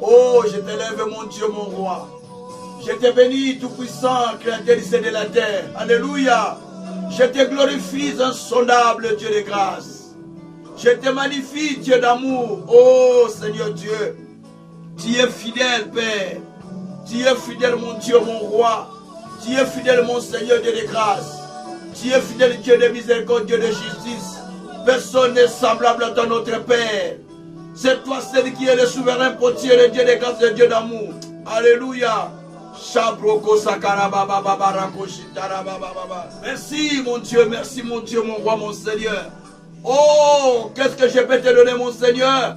Oh, je t'élève, mon Dieu, mon roi. Je te bénis, tout-puissant, créateur du ciel et de la terre. Alléluia. Je te glorifie, insondable Dieu de grâce. Je te magnifie, Dieu d'amour. Oh, Seigneur Dieu. Tu es fidèle, Père. Tu es fidèle, mon Dieu, mon roi. Tu es fidèle, mon Seigneur, Dieu de grâce. Tu es fidèle, Dieu de miséricorde, Dieu de justice. Personne n'est semblable à ton notre Père. C'est toi, celui qui est le souverain potier, le Dieu de grâce, le Dieu d'amour. Alléluia. Merci, mon Dieu, mon roi, mon Seigneur. Oh, qu'est-ce que je peux te donner, mon Seigneur?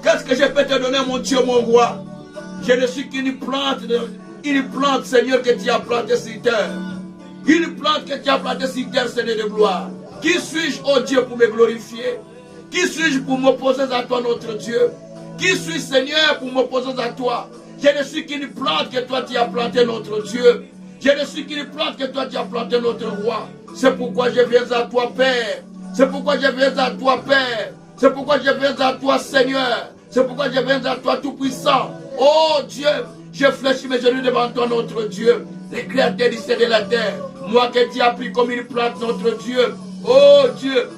Qu'est-ce que je peux te donner, mon Dieu, mon roi? Je ne suis qu'une plante, Seigneur, que tu as plantée sur terre. Une plante que tu as plantée sur terre, Seigneur de gloire. Qui suis-je, oh Dieu, pour me glorifier? Qui suis-je pour m'opposer à toi, notre Dieu? Qui suis-je, Seigneur, pour m'opposer à toi? Je ne suis qu'une plante que toi tu as plantée, notre Dieu. Je ne suis qu'une plante que toi tu as plantée, notre roi. C'est pourquoi je viens à toi, Père. C'est pourquoi je viens à toi, Père. C'est pourquoi je viens à toi, Seigneur. C'est pourquoi je viens à toi, Tout-Puissant. Oh Dieu, je fléchis mes genoux devant toi, notre Dieu. Le Créateur du ciel et de la terre. Moi que tu as pris comme une plante, notre Dieu. Oh Dieu,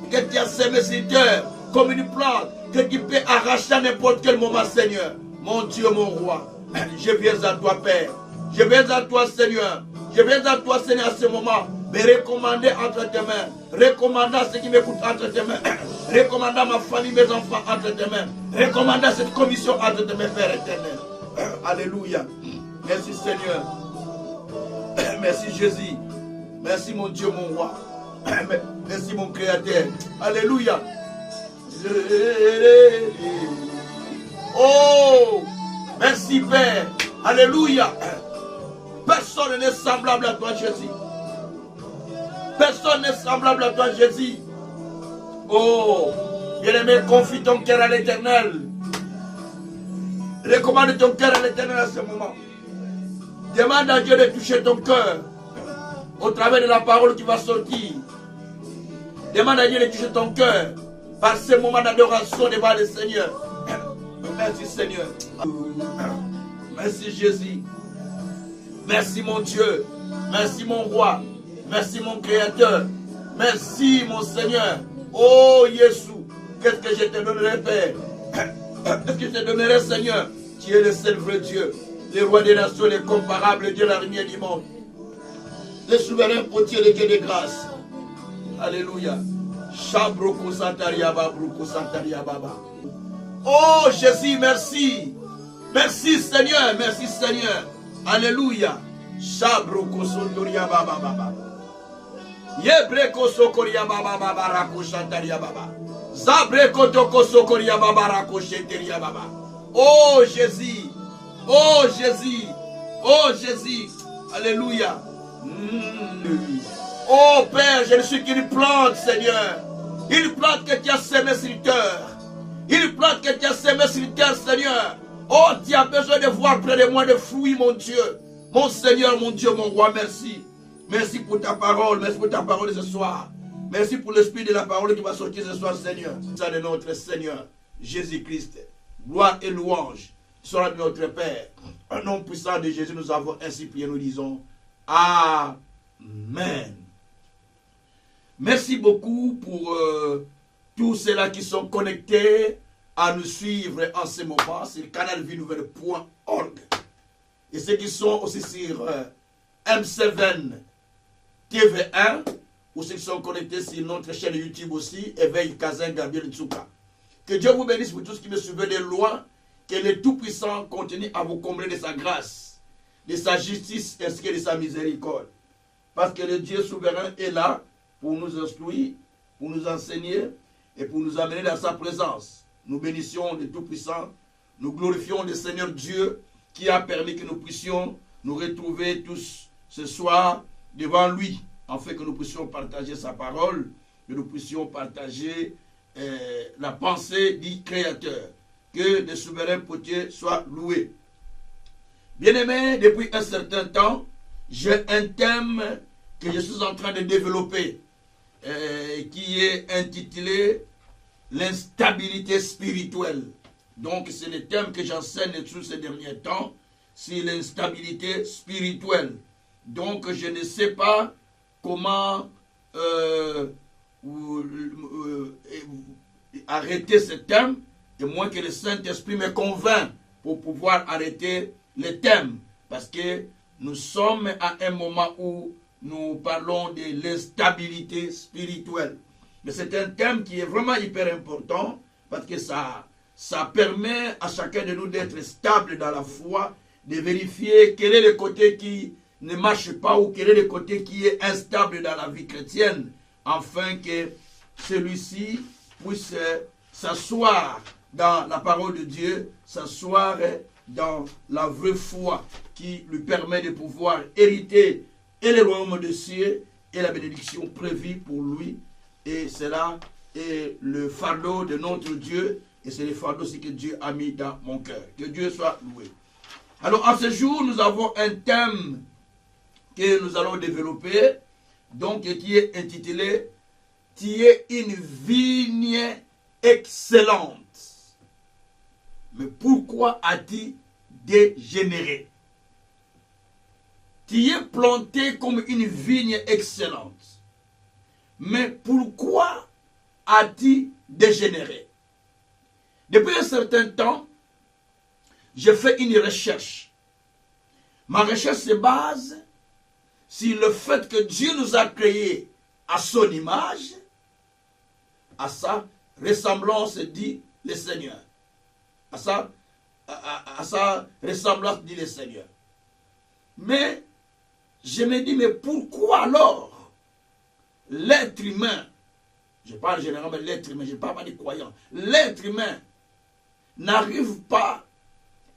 que tu as semé sur terre comme une plante que tu peux arracher à n'importe quel moment, Seigneur. Mon Dieu, mon roi, je viens à toi, Père. Je viens à toi, Seigneur. Je viens à toi, Seigneur, à ce moment. Me recommander entre tes mains. Recommandant ceux qui m'écoutent entre tes mains. Recommandant ma famille, mes enfants entre tes mains. Recommandant cette commission entre tes mains, Père éternel. Alléluia. Merci, Seigneur. Merci, Jésus. Merci, mon Dieu, mon roi. Merci, mon Créateur. Alléluia. Oh, merci Père. Alléluia. Personne n'est semblable à toi, Jésus. Personne n'est semblable à toi, Jésus. Oh, bien-aimé, confie ton cœur à l'Éternel. Recommande ton cœur à l'Éternel à ce moment. Demande à Dieu de toucher ton cœur au travers de la parole qui va sortir. Demande à Dieu de toucher ton cœur par ce moment d'adoration devant le Seigneur. Merci Seigneur. Merci Jésus. Merci mon Dieu. Merci mon roi. Merci mon Créateur. Merci mon Seigneur. Oh Jésus. Qu'est-ce que je te donnerai, Père? Qu'est-ce que je te donnerai, Seigneur? Tu es le seul vrai Dieu. Le roi des nations, l'incomparable Dieu, la lumière du monde. Le souverain potier de Dieu de grâce. Alléluia. Oh Jésus, merci. Merci Seigneur, merci Seigneur. Alléluia. Yebreko sokoria baba baba rakoshantaria baba. Zabreko toko sokoria baba rakoshenteria baba. Oh Jésus. Oh Jésus. Oh Jésus. Alléluia. Oh Père, je ne suis qu'une plante, Seigneur. Une plante que tu as semée sur terre. Une plante que tu as semée sur terre, Seigneur. Oh, tu as besoin de voir près de moi des fruits, mon Dieu. Mon Seigneur, mon Dieu, mon roi, merci. Merci pour ta parole, merci pour ta parole ce soir. Merci pour l'esprit de la parole qui va sortir ce soir, Seigneur. Ça de notre Seigneur, Jésus-Christ. Gloire et louange soit de notre Père. Un nom puissant de Jésus, nous avons ainsi prié, nous disons Amen. Merci beaucoup pour tous ceux-là qui sont connectés à nous suivre en ce moment sur canalvienouvelle.org. Et ceux qui sont aussi sur M7 TV1 ou ceux qui sont connectés sur notre chaîne YouTube aussi, Éveil Kazin Gabriel Tsuka. Que Dieu vous bénisse pour tous qui me suivent de loin, que le Tout-Puissant continue à vous combler de sa grâce, de sa justice ainsi que de sa miséricorde. Parce que le Dieu souverain est là pour nous instruire, pour nous enseigner et pour nous amener dans sa présence. Nous bénissions le Tout-Puissant, nous glorifions le Seigneur Dieu qui a permis que nous puissions nous retrouver tous ce soir devant lui, afin que nous puissions partager sa parole, que nous puissions partager la pensée du Créateur. Que le souverain potier soit loué. Bien-aimés, depuis un certain temps, j'ai un thème que je suis en train de développer, qui est intitulé l'instabilité spirituelle. Donc c'est le thème que j'enseigne tous ces derniers temps, c'est l'instabilité spirituelle. Donc je ne sais pas comment arrêter ce thème, et moins que le Saint-Esprit me convainc pour pouvoir arrêter le thème. Parce que nous sommes à un moment où nous parlons de l'instabilité spirituelle. Mais c'est un thème qui est vraiment hyper important parce que ça permet à chacun de nous d'être stable dans la foi, de vérifier quel est le côté qui ne marche pas ou quel est le côté qui est instable dans la vie chrétienne, afin que celui-ci puisse s'asseoir dans la parole de Dieu, s'asseoir dans la vraie foi qui lui permet de pouvoir hériter et le royaume des cieux et la bénédiction prévue pour lui. Et cela est le fardeau de notre Dieu, et c'est le fardeau que Dieu a mis dans mon cœur. Que Dieu soit loué. Alors, en ce jour, nous avons un thème que nous allons développer, donc qui est intitulé « Tu es une vigne excellente. Mais pourquoi as-tu dégénéré? Tu es planté comme une vigne excellente. Mais pourquoi as-tu dégénéré? » Depuis un certain temps, j'ai fait une recherche. Ma recherche se base sur le fait que Dieu nous a créés à son image, à sa ressemblance, dit le Seigneur. À sa ressemblance, dit le Seigneur. Mais je me dis, mais pourquoi alors l'être humain, je parle généralement de l'être humain, je ne parle pas des croyants, l'être humain n'arrive pas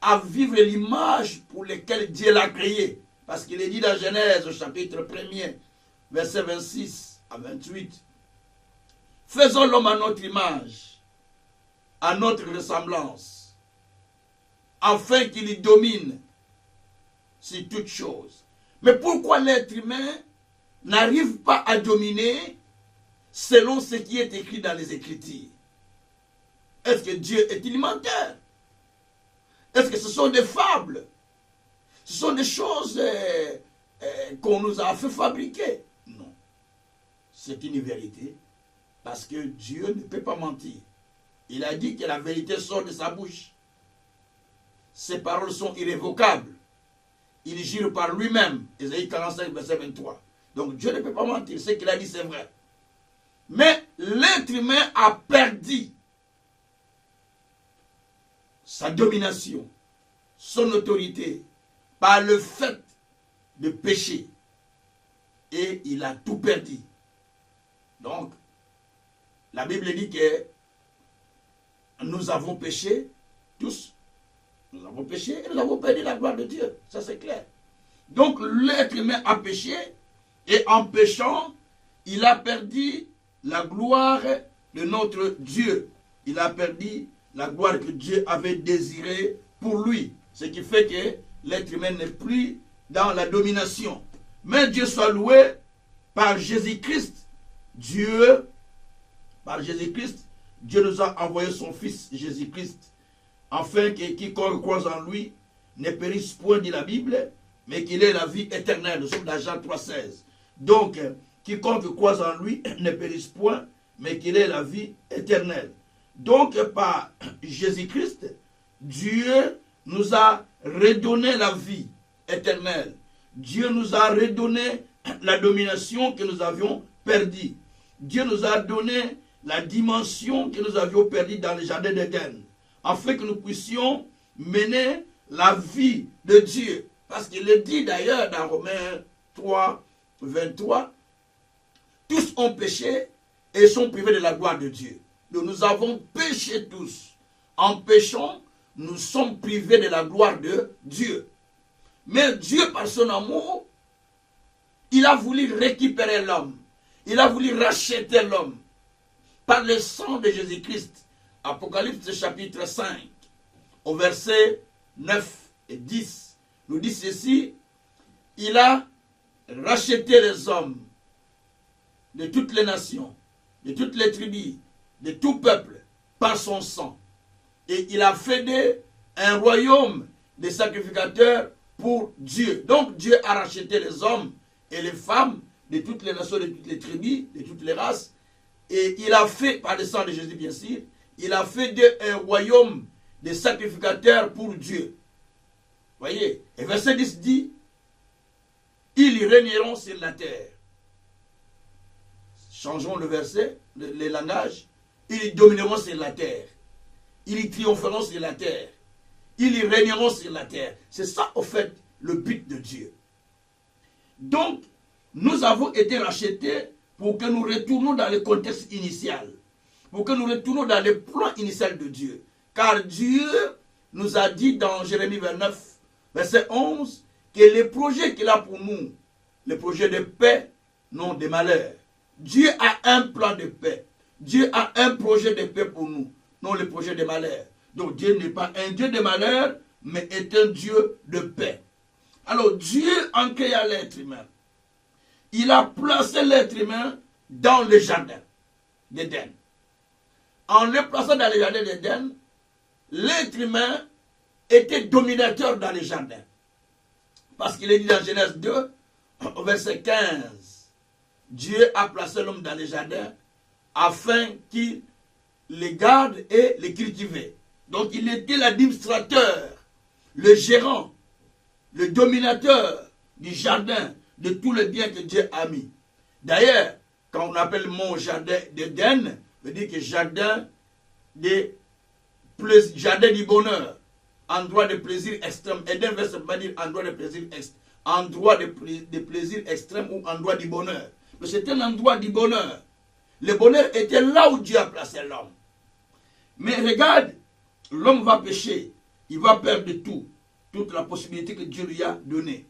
à vivre l'image pour laquelle Dieu l'a créé? Parce qu'il est dit dans Genèse, au chapitre 1er, verset 26 à 28, « Faisons l'homme à notre image, à notre ressemblance, afin qu'il y domine sur toutes choses. » Mais pourquoi l'être humain n'arrive pas à dominer selon ce qui est écrit dans les Écritures? Est-ce que Dieu est-il menteur? Est-ce que ce sont des fables? Ce sont des choses qu'on nous a fait fabriquer? Non. C'est une vérité. Parce que Dieu ne peut pas mentir. Il a dit que la vérité sort de sa bouche. Ses paroles sont irrévocables. Il jure par lui-même. Ésaïe 45, verset 23. Donc Dieu ne peut pas mentir. Ce qu'il a dit, c'est vrai. Mais l'être humain a perdu sa domination, son autorité, par le fait de pécher. Et il a tout perdu. Donc, la Bible dit que nous avons péché, tous. Nous avons péché et nous avons perdu la gloire de Dieu. Ça, c'est clair. Donc, l'être humain a péché, et en péchant, il a perdu la gloire de notre Dieu. Il a perdu la gloire que Dieu avait désirée pour lui. Ce qui fait que l'être humain n'est plus dans la domination. Mais Dieu soit loué, par Jésus-Christ. Par Jésus-Christ, Dieu nous a envoyé son Fils Jésus-Christ, afin que quiconque croise en lui ne périsse point, dit la Bible, mais qu'il ait la vie éternelle. Nous sommes dans Jean 3,16. Donc, quiconque croise en lui ne périsse point, mais qu'il ait la vie éternelle. Donc, par Jésus-Christ, Dieu nous a redonné la vie éternelle. Dieu nous a redonné la domination que nous avions perdue. Dieu nous a donné la dimension que nous avions perdue dans le jardin d'Éden, afin que nous puissions mener la vie de Dieu. Parce qu'il est dit d'ailleurs dans Romains 3, 23, tous ont péché et sont privés de la gloire de Dieu. Donc nous avons péché tous. En péchant, nous sommes privés de la gloire de Dieu. Mais Dieu, par son amour, il a voulu récupérer l'homme. Il a voulu racheter l'homme par le sang de Jésus-Christ. Apocalypse chapitre 5, au verset 9 et 10, nous dit ceci: il a racheté les hommes de toutes les nations, de toutes les tribus, de tout peuple, par son sang. Et il a fait un royaume de sacrificateurs pour Dieu. Donc Dieu a racheté les hommes et les femmes de toutes les nations, de toutes les tribus, de toutes les races. Et il a fait, par le sang de Jésus bien sûr, il a fait un royaume de sacrificateurs pour Dieu. Voyez, et verset 10 dit, ils régneront sur la terre. Changeons le verset, le langage. Ils domineront sur la terre. Ils triompheront sur la terre. Ils régneront sur la terre. C'est ça, au fait, le but de Dieu. Donc, nous avons été rachetés pour que nous retournions dans le contexte initial. Pour que nous retournions dans le plan initial de Dieu. Car Dieu nous a dit dans Jérémie 29, verset 11, que les projets qu'il a pour nous, les projets de paix, non de malheur. Dieu a un plan de paix. Dieu a un projet de paix pour nous, non le projet de malheur. Donc Dieu n'est pas un Dieu de malheur, mais est un Dieu de paix. Alors Dieu, en créant l'être humain, il a placé l'être humain dans le jardin d'Éden. En le plaçant dans le jardin d'Éden, l'être humain était dominateur dans le jardin. Parce qu'il est dit dans Genèse 2, au verset 15, Dieu a placé l'homme dans le jardin afin qu'il les garde et les cultive. Donc il était l'administrateur, le gérant, le dominateur du jardin, de tous les biens que Dieu a mis. D'ailleurs, quand on appelle mon jardin d'Éden, on dit que jardin du bonheur, endroit de plaisir extrême. Éden veut simplement dire endroit de plaisir extrême, endroit de plaisir extrême ou endroit du bonheur. Mais c'est un endroit du bonheur. Le bonheur était là où Dieu a placé l'homme. Mais regarde, l'homme va pécher, il va perdre tout, toute la possibilité que Dieu lui a donnée.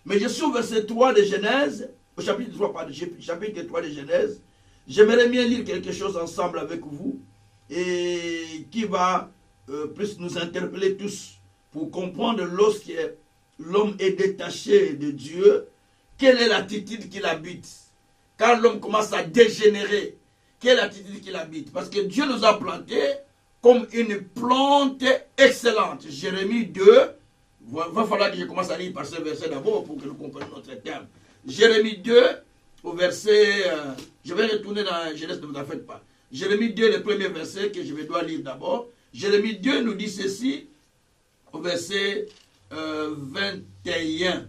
Mais je suis au verset 3 de Genèse, au chapitre 3 de Genèse, j'aimerais bien lire quelque chose ensemble avec vous, et qui va plus nous interpeller tous, pour comprendre lorsque l'homme est détaché de Dieu, quelle est l'attitude qu'il habite. Quand l'homme commence à dégénérer, quelle attitude qu'il habite. Parce que Dieu nous a plantés comme une plante excellente. Jérémie 2, il va falloir que je commence à lire par ce verset d'abord pour que nous comprenions notre terme. Jérémie 2, au verset, je vais retourner dans Genèse, ne vous en faites pas. Jérémie 2, le premier verset que je dois lire d'abord. Jérémie 2 nous dit ceci, au verset 21.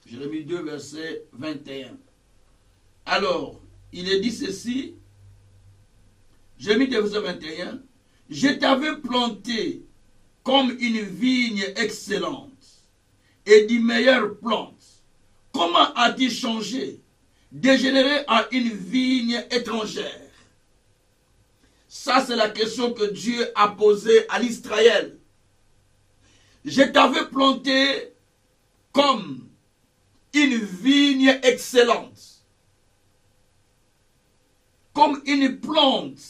Jérémie 2, verset 21. Alors, il est dit ceci, Jérémie 2, verset 21, « Je t'avais planté comme une vigne excellente et d'une meilleure plante. Comment as-tu changé, dégénéré en une vigne étrangère ?» Ça, c'est la question que Dieu a posée à l'Israël. Je t'avais planté comme une vigne excellente, comme une plante,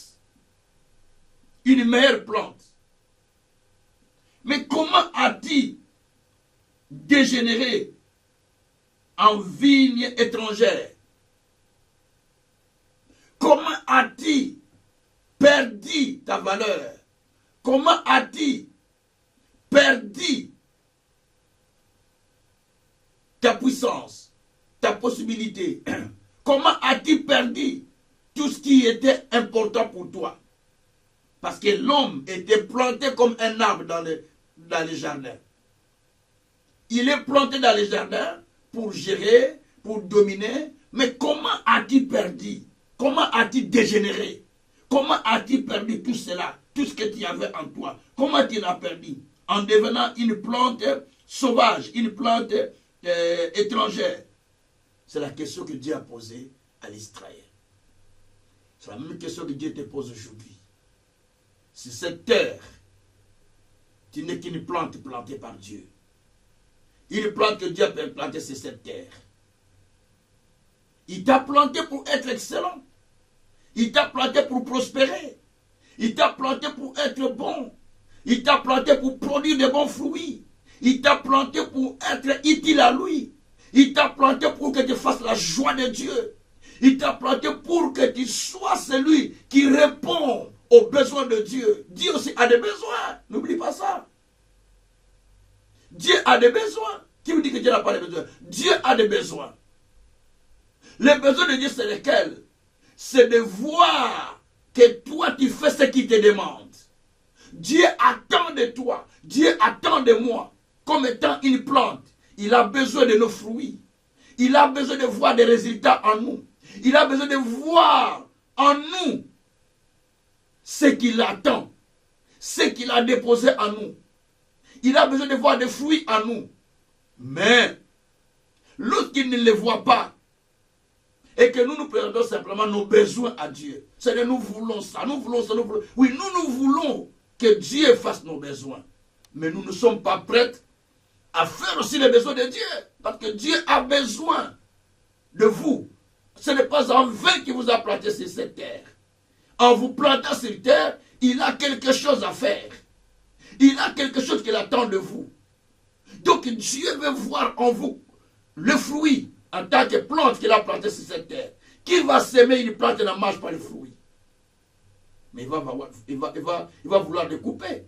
une meilleure plante. Mais comment as-tu dégénéré en vigne étrangère? Comment as-tu perdu ta valeur? Comment as-tu perdu ta puissance, ta possibilité? Comment as-tu perdu tout ce qui était important pour toi? Parce que l'homme était planté comme un arbre dans le jardin. Il est planté dans le jardin pour gérer, pour dominer. Mais comment as-tu perdu? Comment as-tu dégénéré? Comment as-tu perdu tout cela, tout ce que tu avais en toi? Comment tu l'as perdu? En devenant une plante sauvage, une plante étrangère. C'est la question que Dieu a posée à l'Israël. C'est la même question que Dieu te pose aujourd'hui. Si cette terre, tu n'es qu'une plante plantée par Dieu. Une plante que Dieu a plantée sur cette terre. Il t'a planté pour être excellent. Il t'a planté pour prospérer. Il t'a planté pour être bon. Il t'a planté pour produire de bons fruits. Il t'a planté pour être utile à lui. Il t'a planté pour que tu fasses la joie de Dieu. Il t'a planté pour que tu sois celui qui répond aux besoins de Dieu, Dieu aussi a des besoins. N'oublie pas ça. Dieu a des besoins. Qui vous dit que Dieu n'a pas de besoins? Dieu a des besoins. Les besoins de Dieu, c'est lesquels? C'est de voir que toi, tu fais ce qu'il te demande. Dieu attend de toi. Dieu attend de moi. Comme étant une plante. Il a besoin de nos fruits. Il a besoin de voir des résultats en nous. Il a besoin de voir en nous ce qu'il attend. Ce qu'il a déposé en nous. Il a besoin de voir des fruits en nous. Mais, lorsqu'il ne les voit pas, et que nous présentons simplement nos besoins à Dieu, c'est que nous voulons ça, nous voulons ça, nous voulons... Oui, nous voulons que Dieu fasse nos besoins. Mais nous ne sommes pas prêts à faire aussi les besoins de Dieu. Parce que Dieu a besoin de vous. Ce n'est pas en vain qu'il vous a planté sur cette terre. En vous plantant sur terre, il a quelque chose à faire. Il a quelque chose qu'il attend de vous. Donc Dieu veut voir en vous le fruit en tant que plante qu'il a planté sur cette terre. Qui va s'aimer une plante et ne mange pas le fruit? Mais il va vouloir le couper.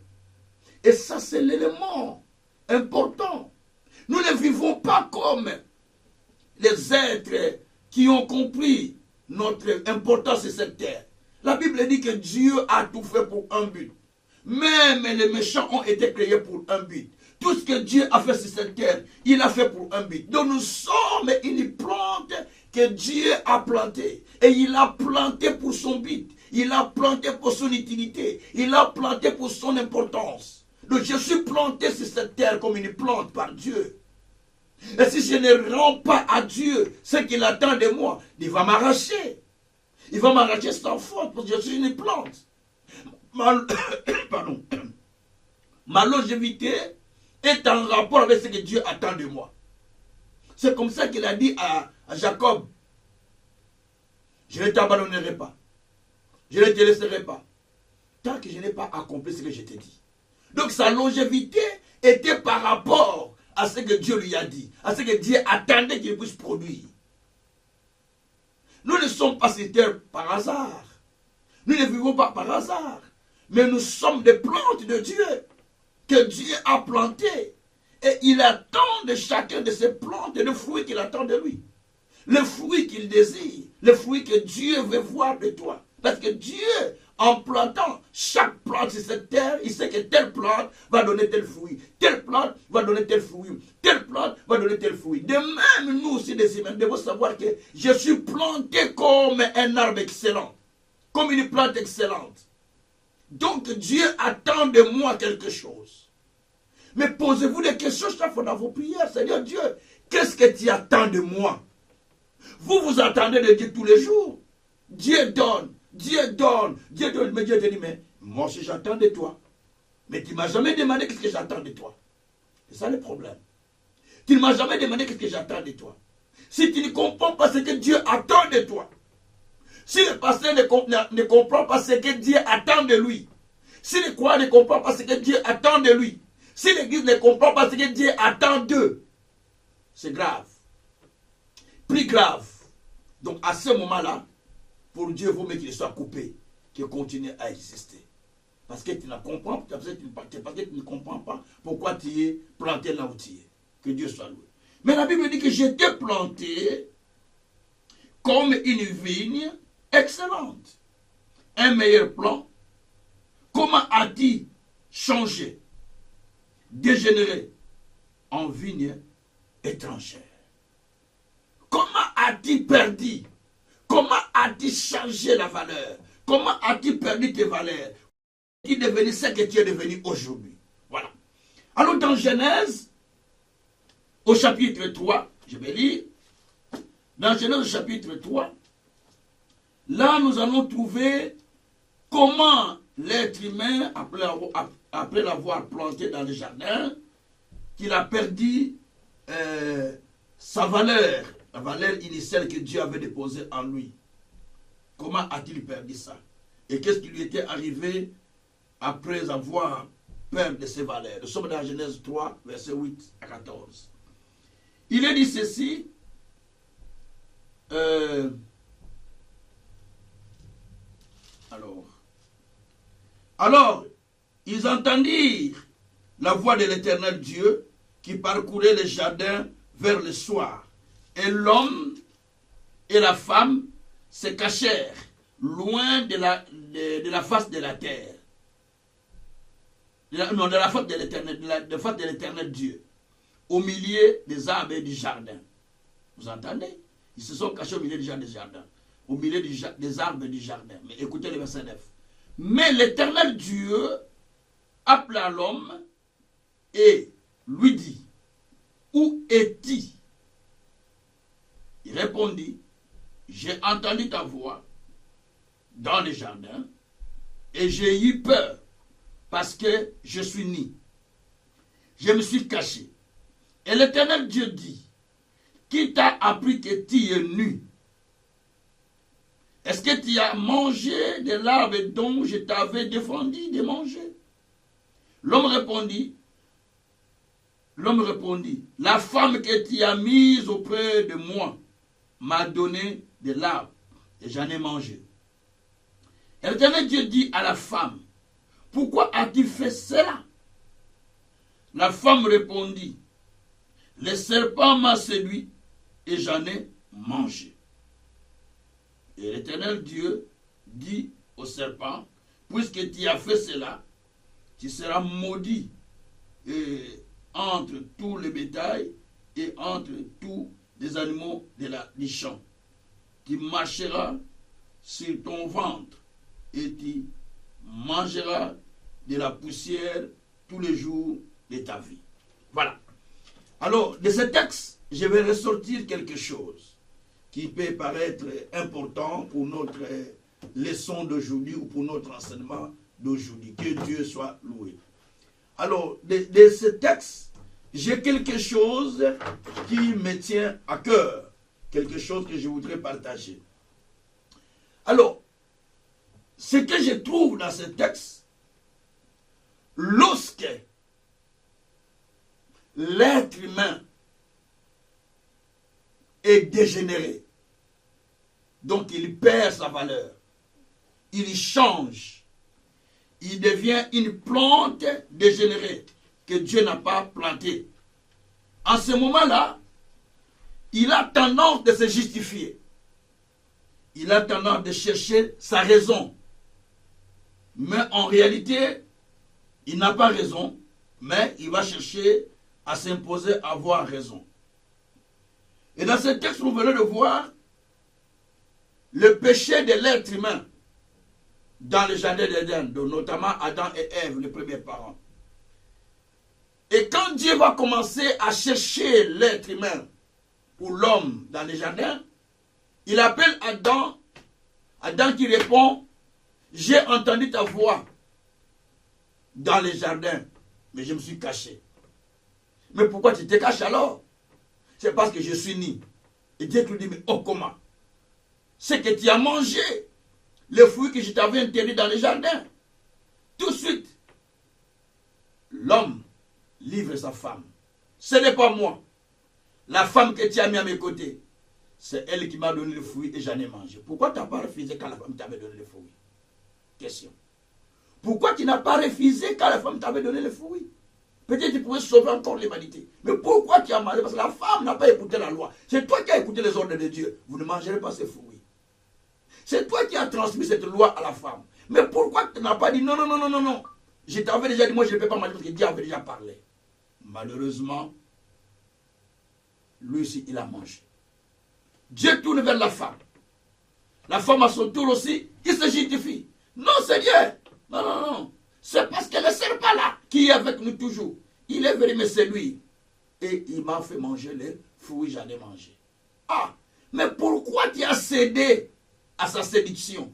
Et ça, c'est l'élément important. Nous ne vivons pas comme les êtres qui ont compris notre importance sur cette terre. La Bible dit que Dieu a tout fait pour un but. Même les méchants ont été créés pour un but. Tout ce que Dieu a fait sur cette terre, il a fait pour un but. Donc nous sommes une plante que Dieu a plantée. Et il a planté pour son but. Il a planté pour son utilité. Il a planté pour son importance. Donc je suis planté sur cette terre comme une plante par Dieu. Et si je ne rends pas à Dieu ce qu'il attend de moi, il va m'arracher. Il va m'arracher sans faute parce que je suis une plante. Pardon. Ma longévité est en rapport avec ce que Dieu attend de moi. C'est comme ça qu'il a dit à Jacob: je ne t'abandonnerai pas. Je ne te laisserai pas. Tant que je n'ai pas accompli ce que je t'ai dit. Donc sa longévité était par rapport à ce que Dieu lui a dit. À ce que Dieu attendait qu'il puisse produire. Nous ne sommes pas sur terre par hasard. Nous ne vivons pas par hasard. Mais nous sommes des plantes de Dieu que Dieu a plantées. Et il attend de chacun de ces plantes et le fruit qu'il attend de lui. Le fruit qu'il désire. Le fruit que Dieu veut voir de toi. Parce que Dieu, en plantant chaque plante sur cette terre, il sait que telle plante va donner tel fruit. Telle plante va donner tel fruit. Telle plante va donner tel fruit. De même, nous aussi, des humains, devons savoir que je suis planté comme un arbre excellent. Comme une plante excellente. Donc Dieu attend de moi quelque chose. Mais posez-vous des questions chaque fois dans vos prières. Seigneur Dieu, qu'est-ce que tu attends de moi? Vous vous attendez de Dieu tous les jours. Dieu donne, Dieu donne, Dieu donne. Mais Dieu te dit, mais moi aussi j'attends de toi. Mais tu ne m'as jamais demandé qu'est-ce que j'attends de toi. C'est ça le problème. Tu ne m'as jamais demandé qu'est-ce que j'attends de toi. Si tu ne comprends pas ce que Dieu attend de toi, si le pasteur ne comprend pas ce que Dieu attend de lui, si le croyant ne comprend pas ce que Dieu attend de lui, si l'église ne comprend pas ce que Dieu attend d'eux, c'est grave. Plus grave. Donc à ce moment-là, pour Dieu, il vaut mieux qu'il soit coupé, qu'il continue à exister. Parce que tu ne comprends pas, parce que tu ne comprends pas pourquoi tu es planté là où tu es. Que Dieu soit loué. Mais la Bible dit que j'étais planté comme une vigne excellente. Un meilleur plan. Comment a-t-il changé, dégénéré en vigne étrangère? Comment a-t-il perdu? Comment a-t-il changé la valeur? Comment a-t-il perdu tes valeurs? Qui est devenu ce que tu es devenu aujourd'hui? Voilà. Alors dans Genèse, au chapitre 3, je vais lire. Dans Genèse au chapitre 3, là nous allons trouver comment l'être humain, après l'avoir planté dans le jardin, qu'il a perdu sa valeur, la valeur initiale que Dieu avait déposée en lui. Comment a-t-il perdu ça? Et qu'est-ce qui lui était arrivé après avoir perdu ses valeurs? Nous sommes dans Genèse 3, verset 8 à 14. Il est dit ceci. Alors, Alors, ils entendirent la voix de l'Éternel Dieu qui parcourait le jardin vers le soir. Et l'homme et la femme se cachèrent loin de la face de la terre. De la face de l'Éternel Dieu, au milieu des arbres et du jardin. Vous entendez? Ils se sont cachés au milieu du jardin, au milieu des arbres et du jardin. Mais écoutez le verset 9. Mais l'Éternel Dieu appela l'homme et lui dit, où es-tu? Il répondit, j'ai entendu ta voix dans le jardin et j'ai eu peur parce que je suis nu. Je me suis caché. Et l'Éternel Dieu dit, qui t'a appris que tu es nu? Est-ce que tu as mangé de l'arbre dont je t'avais défendu de manger? L'homme répondit, la femme que tu as mise auprès de moi m'a donné de l'arbre et j'en ai mangé. Et l'Éternel Dieu dit à la femme, pourquoi as-tu fait cela? La femme répondit, le serpent m'a séduit et j'en ai mangé. Et l'Éternel Dieu dit au serpent, puisque tu as fait cela, tu seras maudit entre tous les bétails et entre tous les animaux du champ. Tu marcheras sur ton ventre et tu mangeras de la poussière tous les jours de ta vie. Voilà. Alors, de ce texte, je vais ressortir quelque chose qui peut paraître important pour notre leçon d'aujourd'hui ou pour notre enseignement d'aujourd'hui. Que Dieu soit loué. Alors, de ce texte, j'ai quelque chose qui me tient à cœur, quelque chose que je voudrais partager. Alors, ce que je trouve dans ce texte, lorsque l'être humain est dégénéré, donc il perd sa valeur, il change, il devient une plante dégénérée que Dieu n'a pas plantée. En ce moment-là, il a tendance de se justifier. Il a tendance de chercher sa raison. Mais en réalité, il n'a pas raison, mais il va chercher à s'imposer à avoir raison. Et dans ce texte, nous venons de voir le péché de l'être humain dans le jardin d'Éden, notamment Adam et Ève, les premiers parents. Et quand Dieu va commencer à chercher l'être humain pour l'homme dans le jardin, il appelle Adam, Adam qui répond, j'ai entendu ta voix dans le jardin, mais je me suis caché. Mais pourquoi tu te caches alors? C'est parce que je suis nu. Et Dieu lui dit, mais oh comment? C'est que tu as mangé le fruit que je t'avais interdit dans le jardin. Tout de suite, l'homme livre sa femme. Ce n'est pas moi. La femme que tu as mis à mes côtés, c'est elle qui m'a donné le fruit et j'en ai mangé. Pourquoi tu n'as pas refusé quand la femme t'avait donné le fruit? Question. Pourquoi tu n'as pas refusé quand la femme t'avait donné le fruit? Peut-être tu pouvais sauver encore l'humanité. Mais pourquoi tu as mangé? Parce que la femme n'a pas écouté la loi. C'est toi qui as écouté les ordres de Dieu. Vous ne mangerez pas ces fruits. C'est toi qui as transmis cette loi à la femme. Mais pourquoi tu n'as pas dit non, non, non, non, non, non. Je t'avais déjà dit, moi je ne peux pas manger parce que Dieu avait déjà parlé. Malheureusement, lui aussi, il a mangé. Dieu tourne vers la femme. La femme à son tour aussi, il se justifie. Non, Seigneur. Non, non, non. C'est parce que le serpent là, qui est avec nous toujours, il est venu me séduire. Et il m'a fait manger les fruits, j'en ai mangé. Ah, mais pourquoi tu as cédé à sa séduction?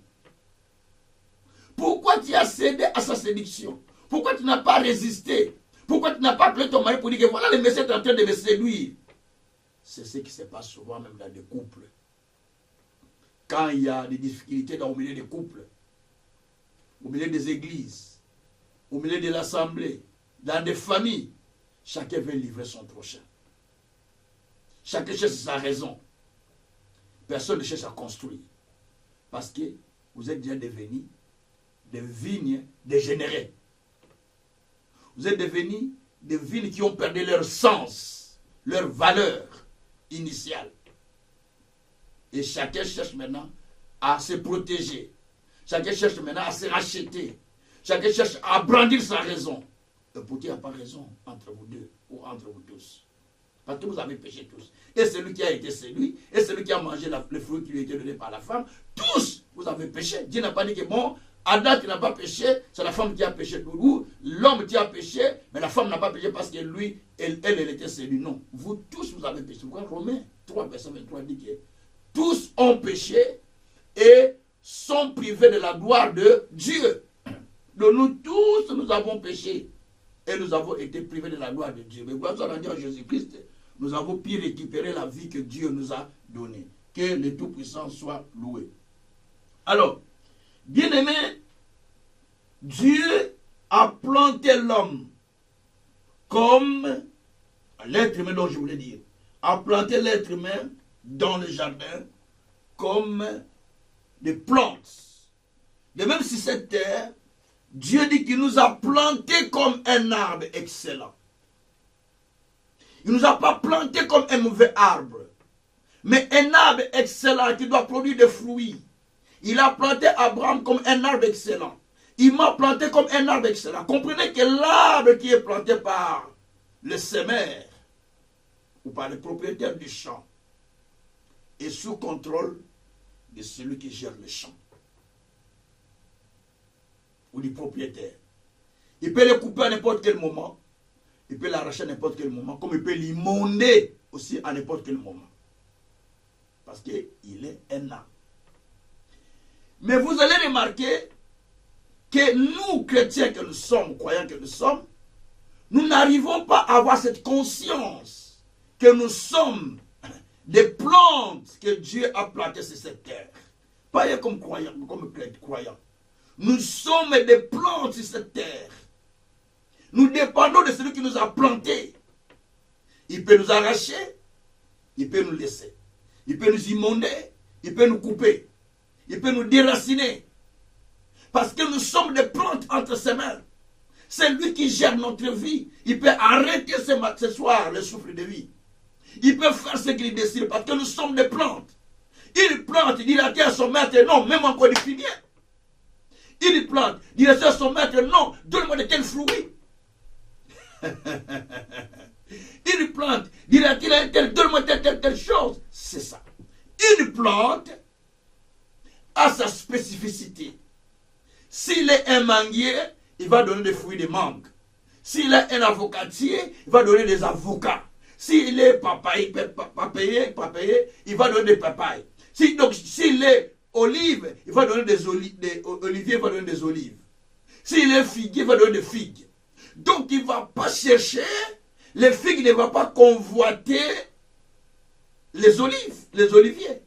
Pourquoi tu as cédé à sa séduction? Pourquoi tu n'as pas résisté? Pourquoi tu n'as pas appelé ton mari pour dire que voilà, le monsieur est en train de me séduire? C'est ce qui se passe souvent même dans des couples. Quand il y a des difficultés au milieu des couples, au milieu des églises, au milieu de l'assemblée, dans des familles, chacun veut livrer son prochain. Chacun cherche sa raison. Personne ne cherche à construire. Parce que vous êtes déjà devenus des vignes dégénérées. Vous êtes devenus des vignes qui ont perdu leur sens, leur valeur initiale. Et chacun cherche maintenant à se protéger. Chacun cherche maintenant à se racheter. Chacun cherche à brandir sa raison. Et pourtant, il n'y a pas raison entre vous deux ou entre vous tous. Parce que vous avez péché tous. Et celui qui a été séduit, et celui qui a mangé le fruit qui lui a été donné par la femme, tous, vous avez péché. Dieu n'a pas dit que bon, Adam qui n'a pas péché, c'est la femme qui a péché pour vous. L'homme qui a péché, mais la femme n'a pas péché parce que lui, elle était séduite. Non, vous tous, vous avez péché. Pourquoi Romains 3, verset 23 dit que tous ont péché et sont privés de la gloire de Dieu. Donc nous tous, nous avons péché et nous avons été privés de la gloire de Dieu. Mais grâce à la Dieu en Jésus-Christ, nous avons pu récupérer la vie que Dieu nous a donnée. Que le Tout-Puissant soit loué. Alors, bien-aimé, Dieu a planté l'homme comme l'être humain dont je voulais dire. A planté l'être humain dans le jardin comme des plantes. De même si cette terre, Dieu dit qu'il nous a plantés comme un arbre excellent. Il ne nous a pas plantés comme un mauvais arbre, mais un arbre excellent qui doit produire des fruits. Il a planté Abraham comme un arbre excellent. Il m'a planté comme un arbre excellent. Comprenez que l'arbre qui est planté par le semeur ou par le propriétaire du champ est sous contrôle de celui qui gère le champ ou du propriétaire. Il peut le couper à n'importe quel moment. Il peut l'arracher à n'importe quel moment, comme il peut l'imonder aussi à n'importe quel moment. Parce qu'il est un arbre. Mais vous allez remarquer que nous, chrétiens que nous sommes, croyants que nous sommes, nous n'arrivons pas à avoir cette conscience que nous sommes des plantes que Dieu a plantées sur cette terre. Pas comme croyants, comme croyants. Nous sommes des plantes sur cette terre. Nous dépendons de celui qui nous a plantés. Il peut nous arracher, il peut nous laisser. Il peut nous immonder, il peut nous couper. Il peut nous déraciner. Parce que nous sommes des plantes entre ses mains. C'est lui qui gère notre vie. Il peut arrêter ce soir le souffle de vie. Il peut faire ce qu'il décide parce que nous sommes des plantes. Il plante, il dit la terre à son maître, non, même encore du figuier. Il plante, il dit à son maître, non, donne-moi de tels fruits. Il plante, il dit donne-moi telle chose. C'est ça. Une plante a sa spécificité. S'il est un manguier, il va donner des fruits de mangue. S'il est un avocatier, il va donner des avocats. S'il est papayé, il va donner des papayes. Donc, s'il est olive, il va donner des oliviers, il va donner des olives. S'il est figuier, il va donner des figues. Donc, il ne va pas chercher, les figues ne vont pas convoiter les oliviers.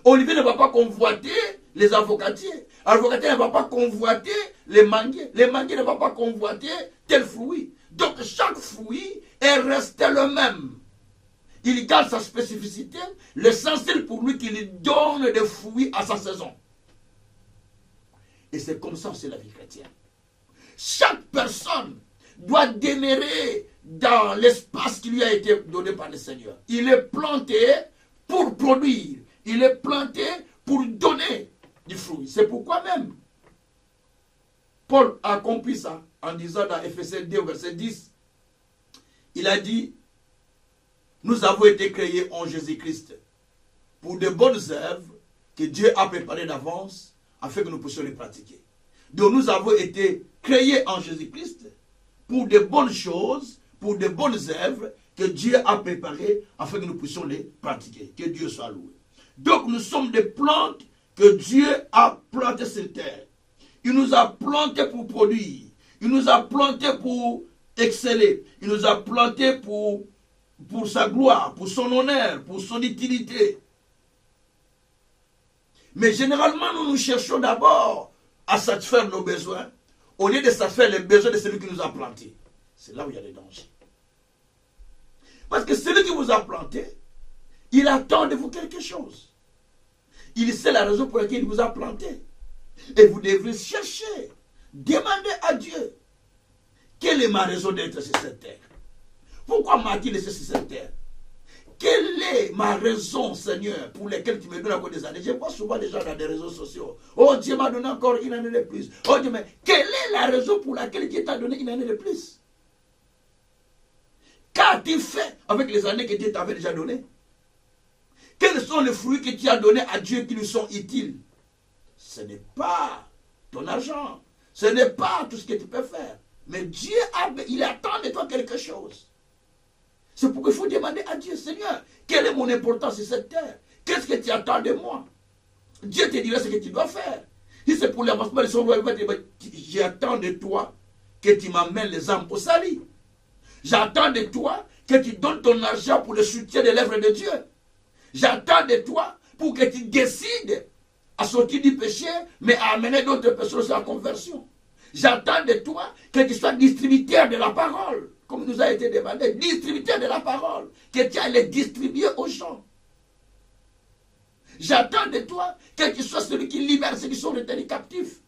Olivier ne va pas convoiter les avocatiers. Avocatier ne va pas convoiter les manguiers. Les manguiers ne vont pas convoiter tel fruit. Donc chaque fruit est resté le même. Il garde sa spécificité. L'essentiel pour lui qu'il donne des fruits à sa saison. Et c'est comme ça aussi la vie chrétienne. Chaque personne doit demeurer dans l'espace qui lui a été donné par le Seigneur. Il est planté pour produire. Il est planté pour donner du fruit. C'est pourquoi même Paul a compris ça en disant dans Ephésiens 2, verset 10, il a dit, nous avons été créés en Jésus-Christ pour de bonnes œuvres que Dieu a préparées d'avance afin que nous puissions les pratiquer. Donc nous avons été créés en Jésus-Christ pour de bonnes choses, pour de bonnes œuvres que Dieu a préparées afin que nous puissions les pratiquer. Que Dieu soit loué. Donc nous sommes des plantes que Dieu a plantées sur terre. Il nous a plantés pour produire. Il nous a plantés pour exceller. Il nous a plantés pour sa gloire, pour son honneur, pour son utilité. Mais généralement, nous cherchons d'abord à satisfaire nos besoins au lieu de satisfaire les besoins de celui qui nous a plantés. C'est là où il y a des dangers. Parce que celui qui vous a planté, il attend de vous quelque chose. Il sait la raison pour laquelle il vous a planté. Et vous devrez chercher Demandez à Dieu, quelle est ma raison d'être sur cette terre? Pourquoi m'a-t-il laissé sur cette terre? Quelle est ma raison, Seigneur, pour laquelle tu me donnes encore des années? Je vois souvent des gens dans des réseaux sociaux. Oh, Dieu m'a donné encore une année de plus. Oh, Dieu, mais quelle est la raison pour laquelle Dieu t'a donné une année de plus? Qu'as-tu fait avec les années que Dieu t'avait déjà données? Quels sont les fruits que tu as donnés à Dieu qui lui sont utiles? Ce n'est pas ton argent. Ce n'est pas tout ce que tu peux faire. Mais Dieu, il attend de toi quelque chose. C'est pourquoi il faut demander à Dieu, Seigneur, quelle est mon importance sur cette terre? Qu'est-ce que tu attends de moi? Dieu te dira ce que tu dois faire. Si c'est pour l'avancement de son royaume, j'attends de toi que tu m'amènes les âmes au salut. J'attends de toi que tu donnes ton argent pour le soutien de l'œuvre de Dieu. J'attends de toi pour que tu décides à sortir du péché, mais à amener d'autres personnes à la conversion. J'attends de toi que tu sois distributeur de la parole, comme nous a été demandé, distributeur de la parole, que tu ailles les distribuer aux gens. J'attends de toi que tu sois celui qui libère ceux qui sont retenus captifs.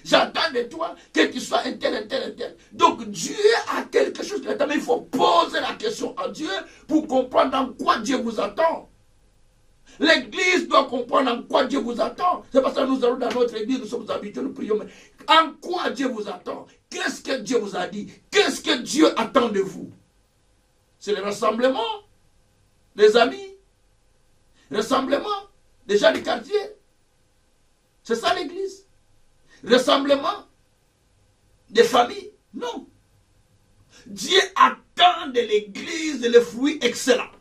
J'attends de toi que tu sois un tel, un tel, un tel. Donc Dieu a quelque chose qui attend, mais il faut poser la question à Dieu pour comprendre en quoi Dieu vous attend. L'église doit comprendre en quoi Dieu vous attend. C'est parce que nous allons dans notre église, nous sommes habitués, nous prions. Mais en quoi Dieu vous attend? Qu'est-ce que Dieu vous a dit? Qu'est-ce que Dieu attend de vous? C'est le rassemblement des amis, le rassemblement des gens du quartier. C'est ça l'église. Rassemblement des familles. Non. Dieu attend de l'église les fruits excellents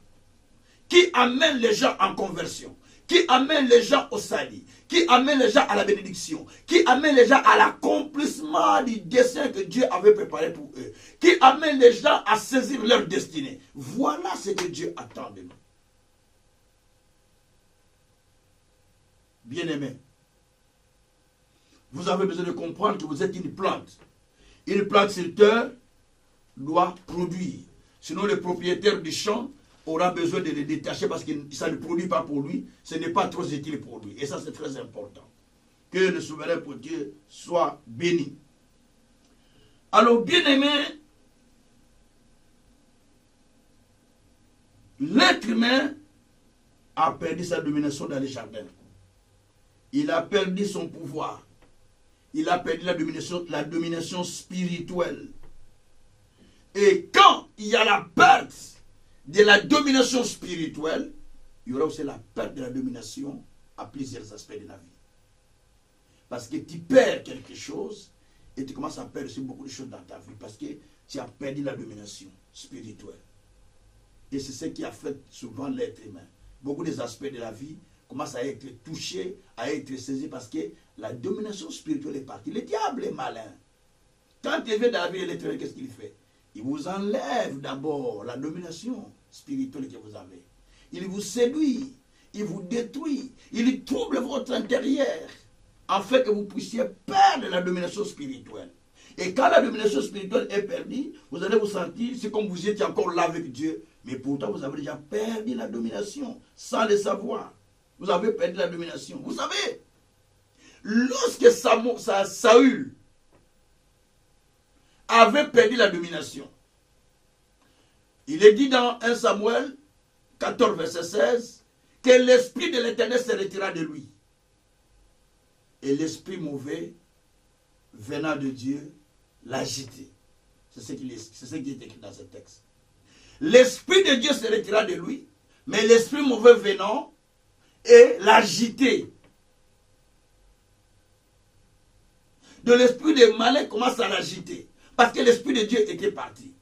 qui amènent les gens en conversion, qui amènent les gens au salut, qui amènent les gens à la bénédiction, qui amènent les gens à l'accomplissement du dessein que Dieu avait préparé pour eux, qui amènent les gens à saisir leur destinée. Voilà ce que Dieu attend de nous. Bien-aimés, vous avez besoin de comprendre que vous êtes une plante. Une plante sur terre doit produire. Sinon, le propriétaire du champ aura besoin de le détacher parce que ça ne produit pas pour lui. Ce n'est pas trop utile pour lui. Et ça, c'est très important. Que le souverain pour Dieu soit béni. Alors, bien-aimé, l'être humain a perdu sa domination dans les jardins. Il a perdu son pouvoir. Il a perdu la domination spirituelle. Et quand il y a la perte de la domination spirituelle, il y aura aussi la perte de la domination à plusieurs aspects de la vie. Parce que tu perds quelque chose et tu commences à perdre aussi beaucoup de choses dans ta vie parce que tu as perdu la domination spirituelle. Et c'est ce qui affecte souvent l'être humain. Beaucoup des aspects de la vie commencent à être touchés, à être saisis parce que la domination spirituelle est partie. Le diable est malin. Quand il vient dans la vie de l'être humain, qu'est-ce qu'il fait? Il vous enlève d'abord la domination spirituelle que vous avez. Il vous séduit, il vous détruit, il trouble votre intérieur, afin que vous puissiez perdre la domination spirituelle. Et quand la domination spirituelle est perdue, vous allez vous sentir, c'est comme vous étiez encore là avec Dieu, mais pourtant vous avez déjà perdu la domination, sans le savoir. Vous avez perdu la domination. Vous savez, lorsque Saül avait perdu la domination, il est dit dans 1 Samuel 14, verset 16, que l'esprit de l'Éternel se retira de lui. Et l'esprit mauvais, venant de Dieu, l'agité. C'est ce qui est écrit dans ce texte. L'esprit de Dieu se retira de lui, mais l'esprit mauvais venant et l'agité. De l'esprit de malin commence à l'agiter. Parce que l'esprit de Dieu était parti.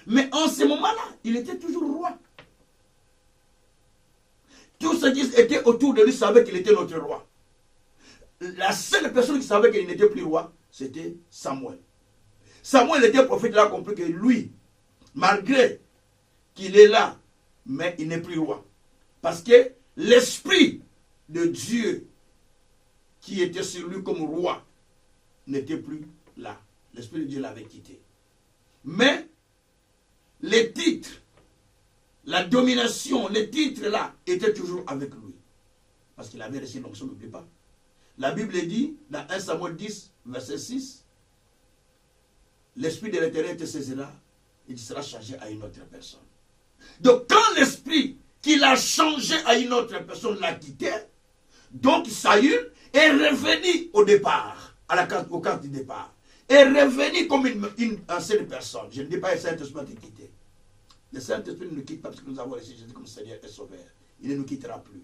Mais en ce moment-là, il était toujours roi. Tous ceux qui étaient autour de lui savaient qu'il était notre roi. La seule personne qui savait qu'il n'était plus roi, c'était Samuel. Samuel était prophète, il a compris que lui, malgré qu'il est là, mais il n'est plus roi. Parce que l'esprit de Dieu qui était sur lui comme roi n'était plus là. L'esprit de Dieu l'avait quitté. Mais les titres, la domination, les titres là étaient toujours avec lui. Parce qu'il avait reçu l'onction, n'oublie pas. La Bible dit, dans 1 Samuel 10, verset 6, l'Esprit de l'Éternel te saisira et tu seras changé à une autre personne. Donc quand l'Esprit qui l'a changé à une autre personne l'a quitté, donc Saül est revenu au départ, au camp du départ, est revenu comme une ancienne personne. Je ne dis pas que le Saint-Esprit a quitté. Le Saint-Esprit ne nous quitte pas parce que nous avons reçu Jésus comme Seigneur et Sauveur. Il ne nous quittera plus.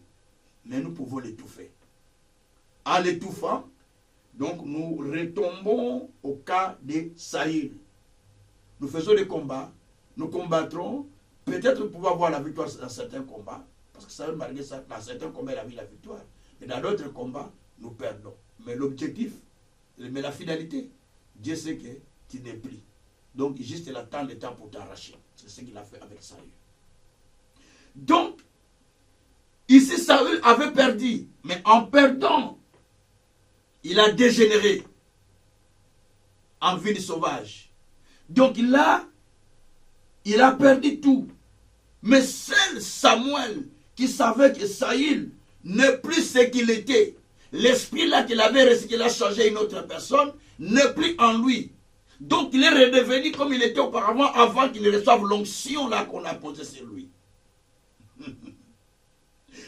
Mais nous pouvons l'étouffer. En l'étouffant, donc nous retombons au cas de Saül. Nous faisons des combats, nous combattrons, peut-être nous pouvons avoir la victoire dans certains combats, parce que Saül, malgré ça, dans certains combats, il a eu la victoire. Mais dans d'autres combats, nous perdons. Mais l'objectif, mais la finalité, Dieu sait que tu n'es plus. Donc, juste il attend le temps pour t'arracher. C'est ce qu'il a fait avec Saül. Donc, ici, Saül avait perdu. Mais en perdant, il a dégénéré en vie de sauvage. Donc là, il a perdu tout. Mais seul Samuel qui savait que Saül n'est plus ce qu'il était. L'esprit là qu'il avait reçu, qu'il a changé une autre personne, n'est plus en lui. Donc il est redevenu comme il était auparavant avant qu'il ne reçoive l'onction là qu'on a posée sur lui.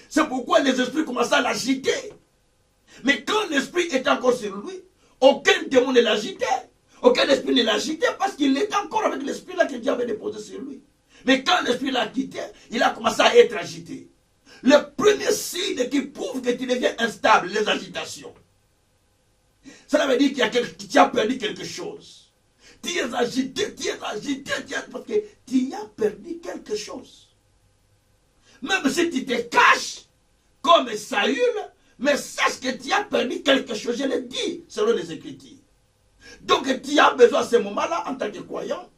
C'est pourquoi les esprits commençaient à l'agiter. Mais quand l'esprit était encore sur lui, aucun démon ne l'agitait. Aucun esprit ne l'agitait parce qu'il était encore avec l'esprit là que Dieu avait déposé sur lui. Mais quand l'esprit l'a quitté, il a commencé à être agité. Le premier signe qui prouve que tu deviens instable, les agitations. Cela veut dire que tu as perdu quelque chose. Tu es agité, parce que tu as perdu quelque chose. Même si tu te caches, comme Saül, mais sache que tu as perdu quelque chose. Je l'ai dit, selon les Écritures. Donc tu as besoin à ce moment-là, en tant que croyant,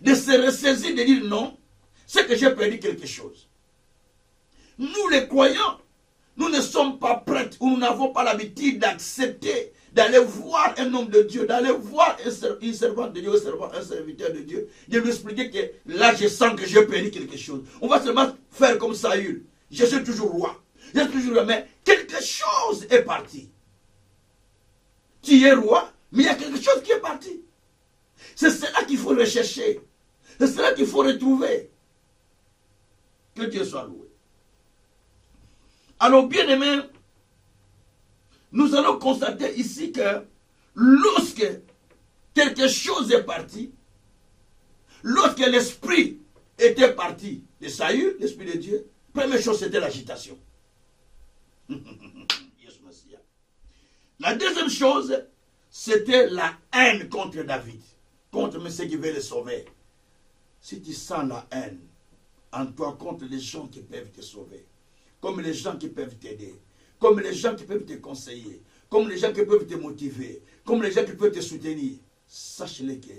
de se ressaisir, de dire non, c'est que j'ai perdu quelque chose. Nous les croyants, nous ne sommes pas prêts, ou nous n'avons pas l'habitude d'accepter, d'aller voir un homme de Dieu, d'aller voir un servant de Dieu, un serviteur de Dieu, de lui expliquer que là je sens que j'ai perdu quelque chose. On va seulement faire comme Saül. Je suis toujours roi. Je suis toujours roi, mais quelque chose est parti. Tu es roi, mais il y a quelque chose qui est parti. C'est cela qu'il faut rechercher. C'est cela qu'il faut retrouver. Que Dieu soit loué. Alors, bien aimés, nous allons constater ici que lorsque quelque chose est parti, lorsque l'esprit était parti de Saül, l'esprit de Dieu, première chose c'était l'agitation. La deuxième chose, c'était la haine contre David, contre ceux qui veulent le sauver. Si tu sens la haine en toi contre les gens qui peuvent te sauver, comme les gens qui peuvent t'aider, comme les gens qui peuvent te conseiller, comme les gens qui peuvent te motiver, comme les gens qui peuvent te soutenir, sache-le que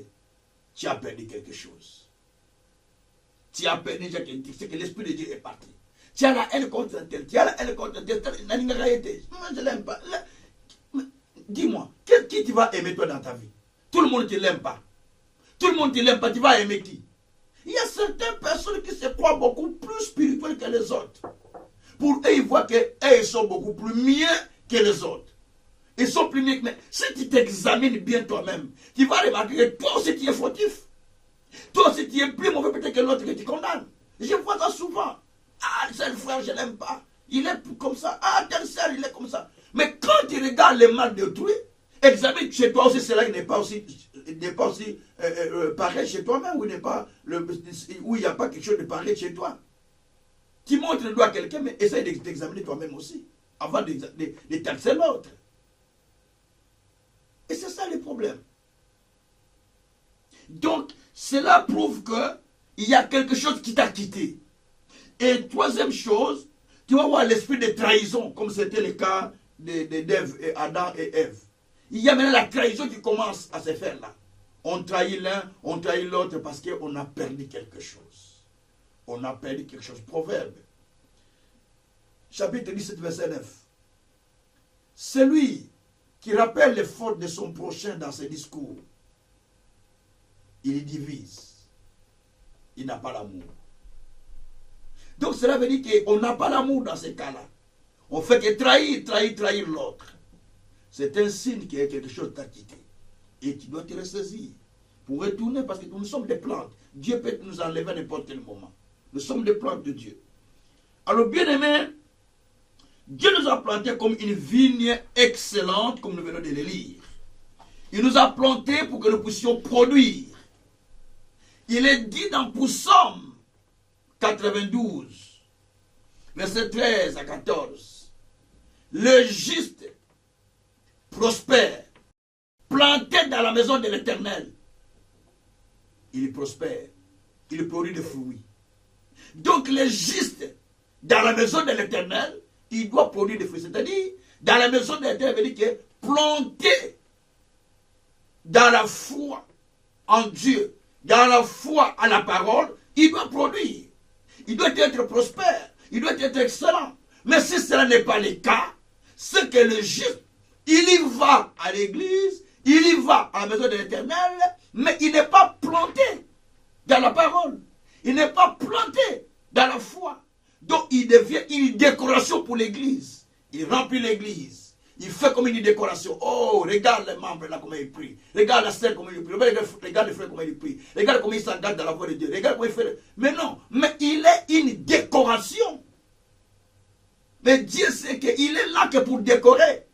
tu as perdu quelque chose. Tu as perdu quelque chose, c'est que l'Esprit de Dieu est parti. Tu as la haine contre tel, tu as la haine contre tel, moi je ne l'aime pas. Dis-moi, qui tu vas aimer toi dans ta vie? Tout le monde ne te l'aime pas. Tout le monde ne te l'aime pas, tu vas aimer qui? Il y a certaines personnes qui se croient beaucoup plus spirituelles que les autres. Pour eux, ils voient qu'ils sont beaucoup plus mieux que les autres. Ils sont plus mieux que... Mais si tu t'examines bien toi-même, tu vas remarquer que toi aussi tu es fautif. Toi aussi tu es plus mauvais peut-être que l'autre que tu condamnes. Je vois ça souvent. Ah, tel frère, je ne l'aime pas. Il est comme ça. Ah, tel sœur, il est comme ça. Mais quand tu regardes le mal d'autrui, examine chez toi aussi cela qui n'est pas aussi pareil chez toi-même, où il n'y a pas quelque chose de pareil chez toi. Tu montres le doigt à quelqu'un, mais essaye d'examiner toi-même aussi, avant de taxer l'autre. Et c'est ça le problème. Donc, cela prouve qu'il y a quelque chose qui t'a quitté. Et troisième chose, tu vas voir l'esprit de trahison, comme c'était le cas d'Adam et Ève. Il y a maintenant la trahison qui commence à se faire là. On trahit l'un, on trahit l'autre parce qu'on a perdu quelque chose. On a perdu quelque chose. Proverbe, chapitre 17, verset 9. Celui qui rappelle les fautes de son prochain dans ses discours, il divise. Il n'a pas l'amour. Donc cela veut dire qu'on n'a pas l'amour dans ces cas-là. On fait que trahir l'autre. c'est un signe qu'il y a quelque chose t'a quitté. Et tu dois te ressaisir pour retourner parce que nous sommes des plantes. Dieu peut nous enlever à n'importe quel moment. Nous sommes des plantes de Dieu. Alors, bien-aimés, Dieu nous a plantés comme une vigne excellente, comme nous venons de le lire. Il nous a plantés pour que nous puissions produire. Il est dit dans Psaume 92, versets 13 à 14. Le juste prospère, planté dans la maison de l'Éternel. Il prospère, il produit des fruits. Donc le juste dans la maison de l'Éternel, il doit produire des fruits. C'est-à-dire, dans la maison de l'Éternel, il veut dire que planté dans la foi en Dieu, dans la foi à la parole, il doit produire. Il doit être prospère, il doit être excellent. Mais si cela n'est pas le cas, c'est que le juste, il y va à l'église, il y va à la maison de l'Éternel, mais il n'est pas planté dans la parole. Il n'est pas planté dans la foi. Donc il devient une décoration pour l'église. Il remplit l'église. Il fait comme une décoration. Oh, regarde les membres là comment ils prient. Regarde la sœur comment ils prient. Regarde les frères comment ils prient. Regarde comment ils s'engagent dans la voie de Dieu. Regarde comment il fait. Mais non, mais il est une décoration. Mais Dieu sait qu'il est là que pour décorer.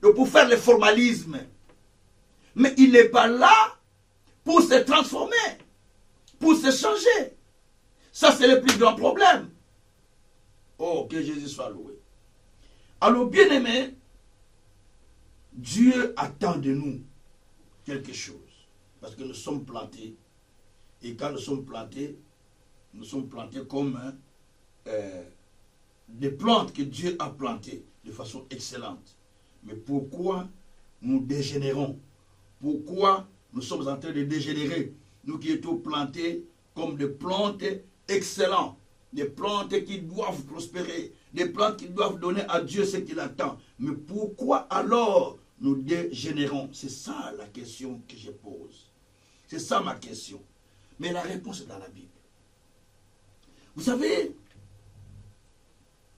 Pour faire le formalisme. Mais il n'est pas là pour se transformer. Pour se changer. Ça c'est le plus grand problème. Oh, que Jésus soit loué. Alors, bien-aimés, Dieu attend de nous quelque chose. Parce que nous sommes plantés. Et quand nous sommes plantés comme des plantes que Dieu a plantées de façon excellente. Mais pourquoi nous dégénérons? Pourquoi nous sommes en train de dégénérer? Nous qui étions plantés comme des plantes excellentes. Des plantes qui doivent prospérer, des plantes qui doivent donner à Dieu ce qu'il attend. Mais pourquoi alors nous dégénérons? C'est ça la question que je pose. C'est ça ma question. Mais la réponse est dans la Bible. Vous savez,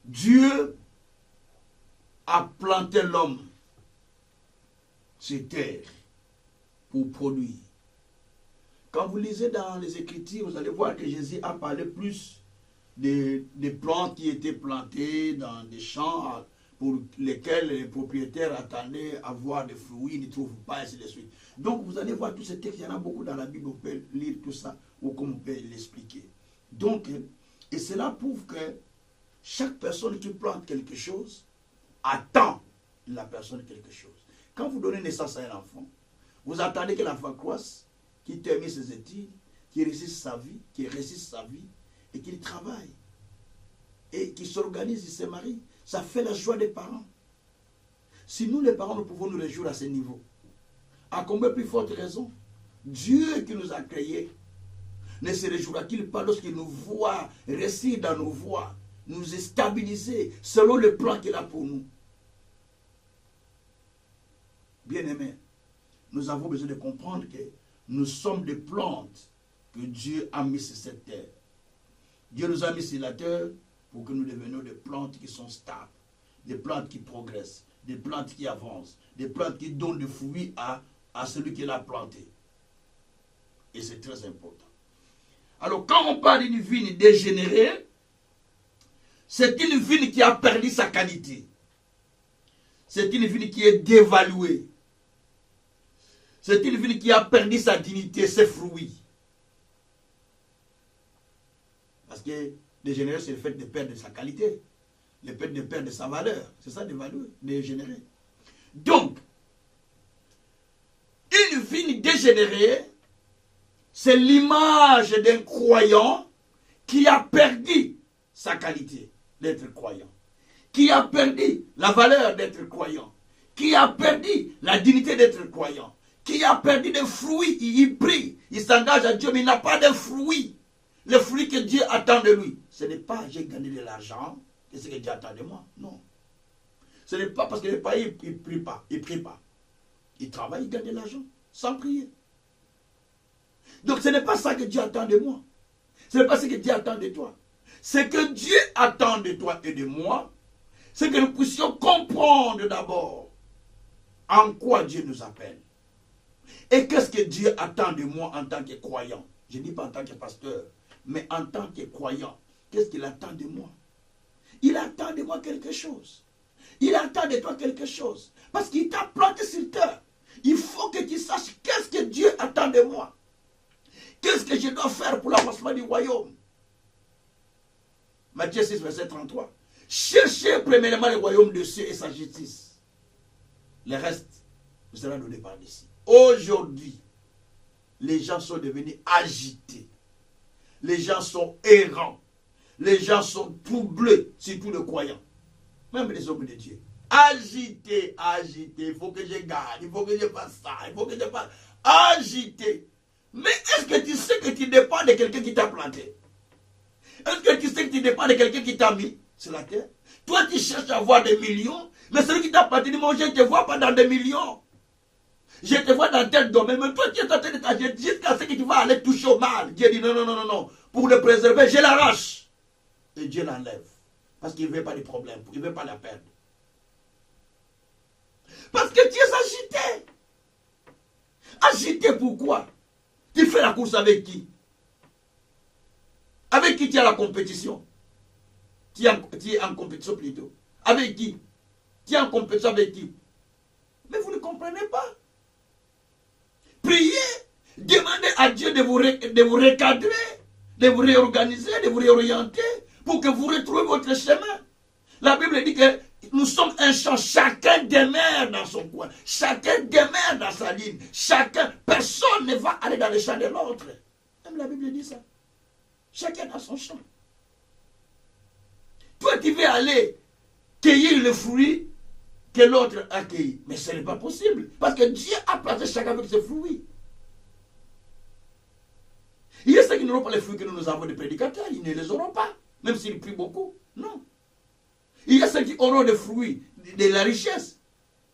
Dieu a planté l'homme sur terre pour produire. Quand vous lisez dans les Écritures, vous allez voir que Jésus a parlé plus des plantes qui étaient plantées dans des champs pour lesquels les propriétaires attendaient à avoir des fruits, ils ne trouvent pas, ainsi de suite. Donc vous allez voir tous ces textes, il y en a beaucoup dans la Bible, on peut lire tout ça, ou comme on peut l'expliquer. Donc, et cela prouve que chaque personne qui plante quelque chose attend de la personne quelque chose. Quand vous donnez naissance à un enfant, vous attendez que l'enfant croisse, qu'il termine ses études, qu'il réussisse sa vie, et qu'il travaille, et qu'il s'organise, il se marie. Ça fait la joie des parents. Si nous, les parents, nous pouvons nous réjouir à ce niveau, à combien plus forte raison, Dieu qui nous a créés ne se réjouira-t-il pas lorsqu'il nous voit réussir dans nos voies, nous stabiliser selon le plan qu'il a pour nous? Bien-aimés, nous avons besoin de comprendre que nous sommes des plantes que Dieu a mis sur cette terre. Dieu nous a mis sur la terre pour que nous devenions des plantes qui sont stables, des plantes qui progressent, des plantes qui avancent, des plantes qui donnent des fruits à celui qui l'a planté. Et c'est très important. Alors quand on parle d'une vigne dégénérée, c'est une vigne qui a perdu sa qualité. C'est une vigne qui est dévaluée. C'est une vigne qui a perdu sa dignité, ses fruits. Parce que dégénérer, c'est le fait de perdre sa qualité. Le fait de perdre sa valeur. C'est ça, dévaluer, dégénérer. Donc, une vigne dégénérée, c'est l'image d'un croyant qui a perdu sa qualité d'être croyant. Qui a perdu la valeur d'être croyant. Qui a perdu la dignité d'être croyant. Qui a perdu des fruits, il prie, il s'engage à Dieu, mais il n'a pas de fruits. Le fruit que Dieu attend de lui. Ce n'est pas j'ai gagné de l'argent, c'est ce que Dieu attend de moi. Non. Ce n'est pas parce que le pays il ne prie pas, il ne prie pas. Il travaille, il gagne de l'argent, sans prier. Donc ce n'est pas ça que Dieu attend de moi. Ce n'est pas ce que Dieu attend de toi. Ce que Dieu attend de toi et de moi, c'est que nous puissions comprendre d'abord en quoi Dieu nous appelle. Et qu'est-ce que Dieu attend de moi en tant que croyant? Je ne dis pas en tant que pasteur, mais en tant que croyant. Qu'est-ce qu'il attend de moi? Il attend de moi quelque chose. Il attend de toi quelque chose. Parce qu'il t'a planté sur terre. Il faut que tu saches qu'est-ce que Dieu attend de moi. Qu'est-ce que je dois faire pour l'avancement du royaume? Matthieu 6, verset 33. Cherchez premièrement le royaume de Dieu et sa justice. Le reste vous sera donné par ici. Aujourd'hui, les gens sont devenus agités. Les gens sont errants. Les gens sont troublés, surtout les croyants. Même les hommes de Dieu. Agités, agités. Il faut que je gagne, il faut que je fasse ça, il faut que je fasse. Agités. Mais est-ce que tu sais que tu dépends de quelqu'un qui t'a planté? Est-ce que tu sais que tu dépends de quelqu'un qui t'a mis sur la terre? Toi, tu cherches à avoir des millions, mais celui qui t'a planté dit, moi, je ne te vois pas dans des millions. Je te vois dans tel domaine, mais toi, tu es en train de t'agiter jusqu'à ce que tu vas aller toucher au mal. Dieu dit, non, non, non, non, non. Pour le préserver, je l'arrache. Et Dieu l'enlève. Parce qu'il ne veut pas de problème, il ne veut pas la perdre. Parce que tu es agité. Agité pourquoi? Tu fais la course avec qui? Avec qui tu as la compétition? Tu es en compétition plutôt. Avec qui? Tu es en compétition avec qui? Mais vous ne comprenez pas. Priez, demandez à Dieu de vous recadrer, de vous réorganiser, de vous réorienter pour que vous retrouviez votre chemin. La Bible dit que nous sommes un champ, chacun demeure dans son coin, chacun demeure dans sa ligne, personne ne va aller dans le champ de l'autre. Même la Bible dit ça. Chacun dans son champ. Toi, tu veux aller cueillir le fruit que l'autre a cueilli. Mais ce n'est pas possible. Parce que Dieu a placé chacun avec ses fruits. Il y a ceux qui n'auront pas les fruits que nous avons des prédicateurs. Ils ne les auront pas. Même s'ils prient beaucoup. Non. Il y a ceux qui auront des fruits de la richesse.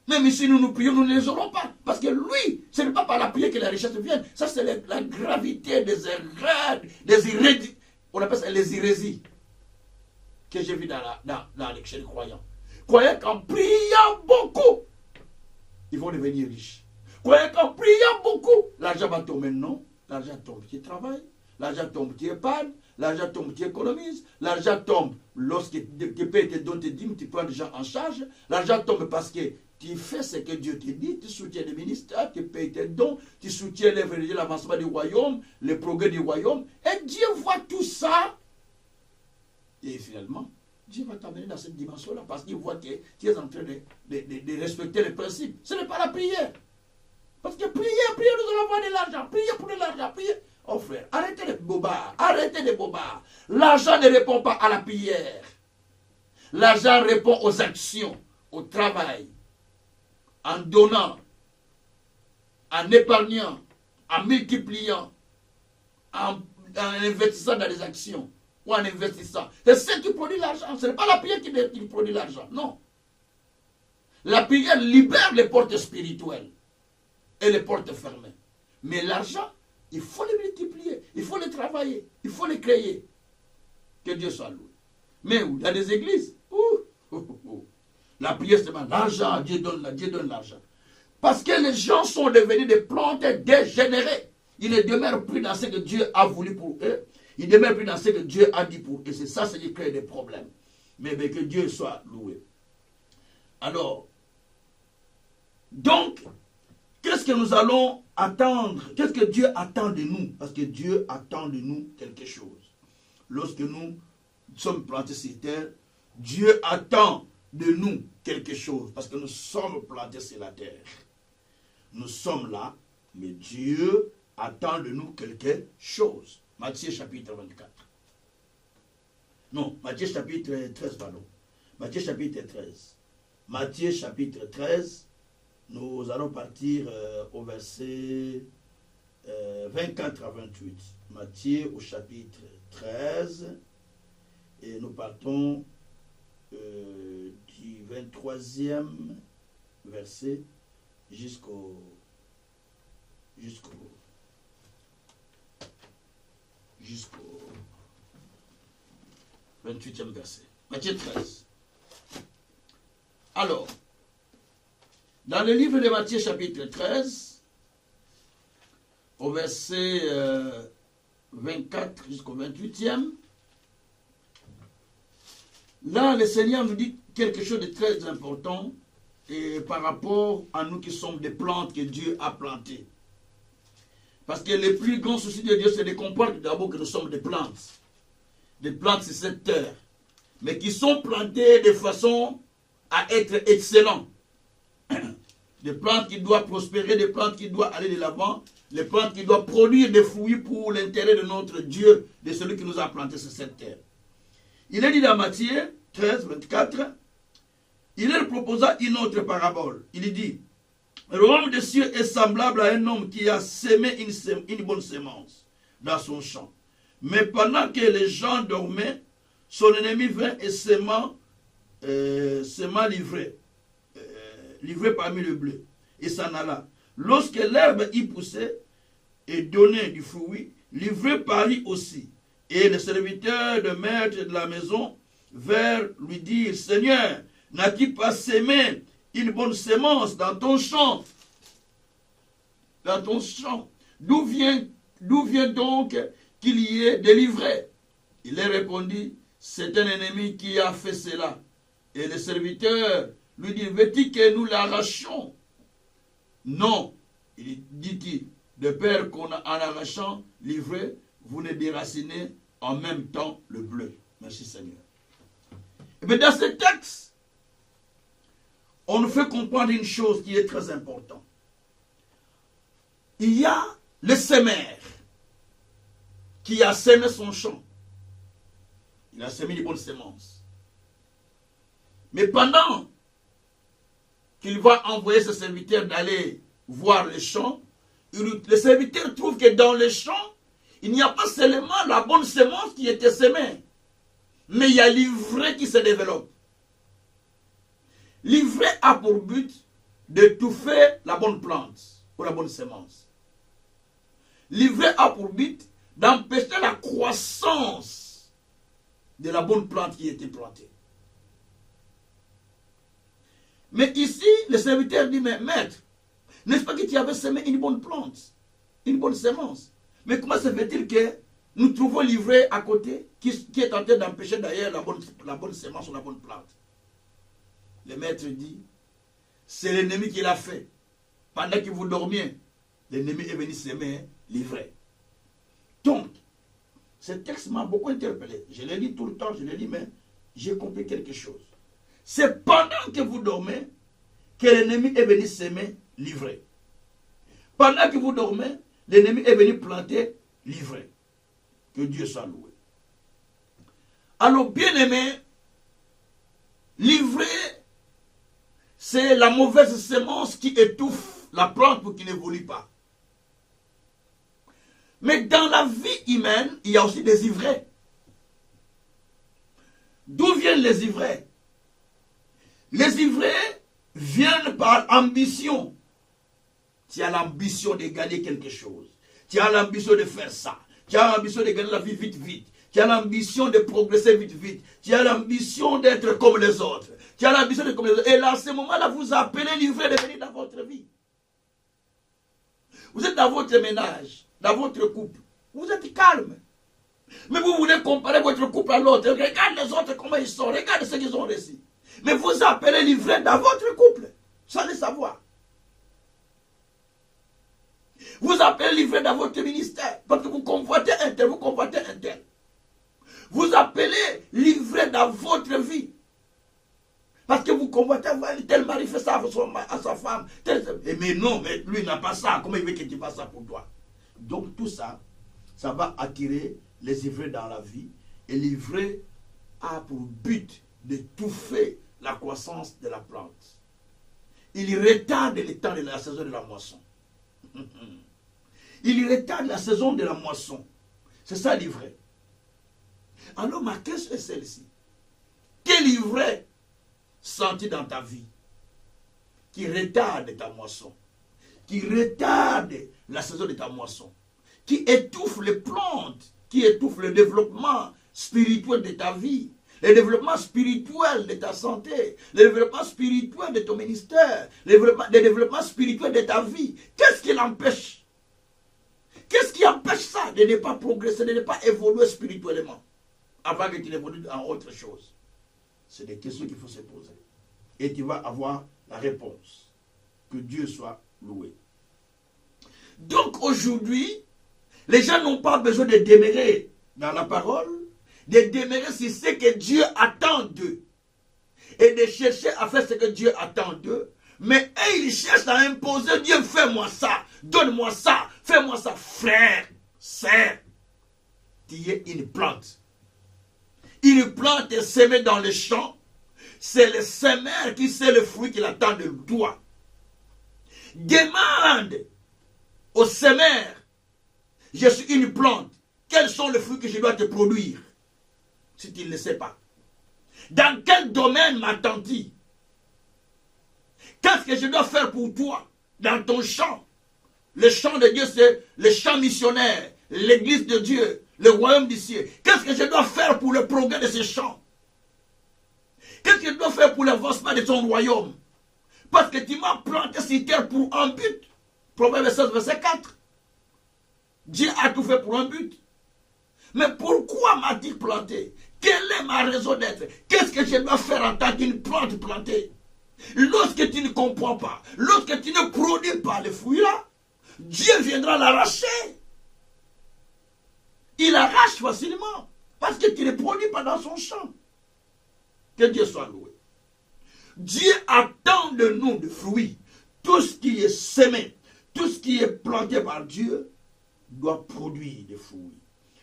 Même si nous nous prions, nous ne les aurons pas. Parce que lui, ce n'est pas par la prière que la richesse vient. Ça, c'est la gravité des erreurs, des hérésies. On appelle ça les hérésies. Que j'ai vu chez les croyants. Croyez qu'en priant beaucoup, ils vont devenir riches. Croyez qu'en priant beaucoup, l'argent va tomber. Non, l'argent tombe, tu travailles. L'argent tombe, tu épargnes. L'argent tombe, tu économises. L'argent tombe lorsque tu payes tes dons, tes dîmes, tu prends les gens en charge. L'argent tombe parce que tu fais ce que Dieu te dit, tu soutiens les ministères, tu payes tes dons, tu soutiens l'avancement du royaume, les progrès du royaume. Et Dieu voit tout ça. Et finalement, Dieu va t'amener dans cette dimension-là parce qu'il voit que tu es en train de respecter les principes. Ce n'est pas la prière. Parce que prier, nous allons avoir de l'argent. Prier pour de l'argent. Prier. Oh frère, arrêtez les bobards. Arrêtez les bobards. L'argent ne répond pas à la prière. L'argent répond aux actions, au travail. En donnant, en épargnant, en multipliant, en investissant dans les actions. Ou en investissant. C'est ce qui produit l'argent. Ce n'est pas la prière qui produit l'argent. Non. La prière libère les portes spirituelles et les portes fermées. Mais l'argent, il faut le multiplier. Il faut le travailler. Il faut le créer. Que Dieu soit loué. Mais où? Il y a des églises. La prière, c'est l'argent. Dieu donne l'argent. Parce que les gens sont devenus des plantes dégénérées. Ils ne demeurent plus dans ce que Dieu a voulu pour eux. Il ne demeure plus dans ce que Dieu a dit pour eux. Et c'est ça qui crée des problèmes. Mais que Dieu soit loué. Alors, donc, qu'est-ce que nous allons attendre? Qu'est-ce que Dieu attend de nous? Parce que Dieu attend de nous quelque chose. Lorsque nous sommes plantés sur terre, Dieu attend de nous quelque chose. Parce que nous sommes plantés sur la terre. Nous sommes là, mais Dieu attend de nous quelque chose. Matthieu chapitre 24. Non, Matthieu chapitre 13, pardon. Matthieu chapitre 13. Matthieu chapitre 13, nous allons partir au verset 24 à 28. Matthieu au chapitre 13, et nous partons du 23e verset jusqu'au 28e verset. Matthieu 13. Alors, Dans le livre de Matthieu chapitre 13, au verset 24 jusqu'au 28e, là le Seigneur nous dit quelque chose de très important et par rapport à nous qui sommes des plantes que Dieu a plantées. Parce que le plus grand souci de Dieu, c'est de comprendre d'abord que nous sommes des plantes. Des plantes sur cette terre. Mais qui sont plantées de façon à être excellentes. Des plantes qui doivent prospérer, des plantes qui doivent aller de l'avant, des plantes qui doivent produire des fruits pour l'intérêt de notre Dieu, de celui qui nous a plantés sur cette terre. Il est dit dans Matthieu 13, 24, il leur proposa une autre parabole. Il dit, le royaume des cieux est semblable à un homme qui a semé une bonne semence dans son champ. Mais pendant que les gens dormaient, son ennemi vint et sema livré parmi le blé, et s'en alla. Lorsque l'herbe y poussait et donnait du fruit, livré parut aussi. Et les serviteurs de maître de la maison vinrent lui dire, Seigneur, n'as-tu pas semé une bonne semence dans ton champ? Dans ton champ. D'où vient donc qu'il y ait des livrets? Il leur répondit, c'est un ennemi qui a fait cela. Et le serviteur lui dit, veux-tu que nous l'arrachions? Non, dit-il, de peur qu'en arrachant l'ivraie, vous ne déracinez en même temps le bleu. Merci Seigneur. Et bien dans ce texte, on nous fait comprendre une chose qui est très importante. Il y a le semeur qui a semé son champ. Il a semé les bonnes semences. Mais pendant qu'il va envoyer ses serviteurs d'aller voir le champ, le serviteur trouve que dans le champ, il n'y a pas seulement la bonne semence qui était semée, mais il y a l'ivraie qui se développe. L'ivraie a pour but d'étouffer la bonne plante ou la bonne semence. L'ivraie a pour but d'empêcher la croissance de la bonne plante qui était plantée. Mais ici, le serviteur dit, mais maître, n'est-ce pas que tu avais semé une bonne plante, une bonne semence? Mais comment se fait-il que nous trouvons l'ivraie à côté qui est en train d'empêcher d'ailleurs la bonne semence ou la bonne plante? Le maître dit, c'est l'ennemi qui l'a fait. Pendant que vous dormiez, l'ennemi est venu semer l'ivraie. Donc, ce texte m'a beaucoup interpellé. Je l'ai lu tout le temps, je l'ai lu, mais j'ai compris quelque chose. C'est pendant que vous dormez que l'ennemi est venu semer l'ivraie. Pendant que vous dormez, l'ennemi est venu planter l'ivraie. Que Dieu soit loué. Alors, bien aimé, l'ivraie, c'est la mauvaise semence qui étouffe la plante pour qu'il n'évolue pas. Mais dans la vie humaine, il y a aussi des ivraies. D'où viennent les ivraies? Les ivraies viennent par ambition. Tu as l'ambition de gagner quelque chose. Tu as l'ambition de faire ça. Tu as l'ambition de gagner la vie vite, vite. Tu as l'ambition de progresser vite, vite. Tu as l'ambition d'être comme les autres. Tu as l'ambition d'être comme les autres. Et là, à ce moment-là, vous appelez l'ivraie de venir dans votre vie. Vous êtes dans votre ménage, dans votre couple. Vous êtes calme. Mais vous voulez comparer votre couple à l'autre. Regarde les autres, comment ils sont. Regarde ce qu'ils ont réussi. Mais vous appelez l'ivraie dans votre couple, sans le savoir. Vous appelez l'ivraie dans votre ministère, parce que vous convoitez un tel, vous convoitez un tel. Vous appelez l'ivraie dans votre vie, parce que vous convoitez, tel mari fait ça à sa femme. Mais non, mais lui n'a pas ça, comment il veut que tu fasses ça pour toi? Donc tout ça, ça va attirer les ivraies dans la vie, et l'ivraie a pour but d'étouffer la croissance de la plante. Il retarde le temps de la saison de la moisson. Il retarde la saison de la moisson. C'est ça l'ivraie. Alors ma question est celle-ci. Quel ivraie senti dans ta vie qui retarde ta moisson, qui retarde la saison de ta moisson, qui étouffe les plantes, qui étouffe le développement spirituel de ta vie? le développement spirituel de ta santé, le développement spirituel de ton ministère, le développement spirituel de ta vie. Qu'est-ce qui l'empêche? Qu'est-ce qui empêche ça de ne pas progresser, de ne pas évoluer spirituellement avant que tu évolues en autre chose? C'est des questions qu'il faut se poser. Et tu vas avoir la réponse. Que Dieu soit loué. Donc aujourd'hui, les gens n'ont pas besoin de demeurer dans la parole, de demeurer sur ce que Dieu attend d'eux. Et de chercher à faire ce que Dieu attend d'eux. Mais eux, ils cherchent à imposer, Dieu, fais-moi ça, donne-moi ça, fais-moi ça. Frère, sœur, tu es une plante. Une plante est semée dans le champ. C'est le semeur qui sait le fruit qu'il attend de toi. Demande au semeur, je suis une plante, quels sont les fruits que je dois te produire? Si tu ne le sais pas. Dans quel domaine m'attends-tu? Qu'est-ce que je dois faire pour toi dans ton champ? Le champ de Dieu, c'est le champ missionnaire, l'église de Dieu, le royaume du ciel. Qu'est-ce que je dois faire pour le progrès de ce champ? Qu'est-ce que je dois faire pour l'avancement de ton royaume? Parce que tu m'as planté sur terre pour un but. Proverbe 16, verset 4. Dieu a tout fait pour un but. Mais pourquoi m'a-t-il planté? Quelle est ma raison d'être? Qu'est-ce que je dois faire en tant qu'une plante plantée? Lorsque tu ne comprends pas, lorsque tu ne produis pas les fruits là, Dieu viendra l'arracher. Il arrache facilement. Parce que tu ne produis pas dans son champ. Que Dieu soit loué. Dieu attend de nous des fruits. Tout ce qui est semé, tout ce qui est planté par Dieu doit produire des fruits.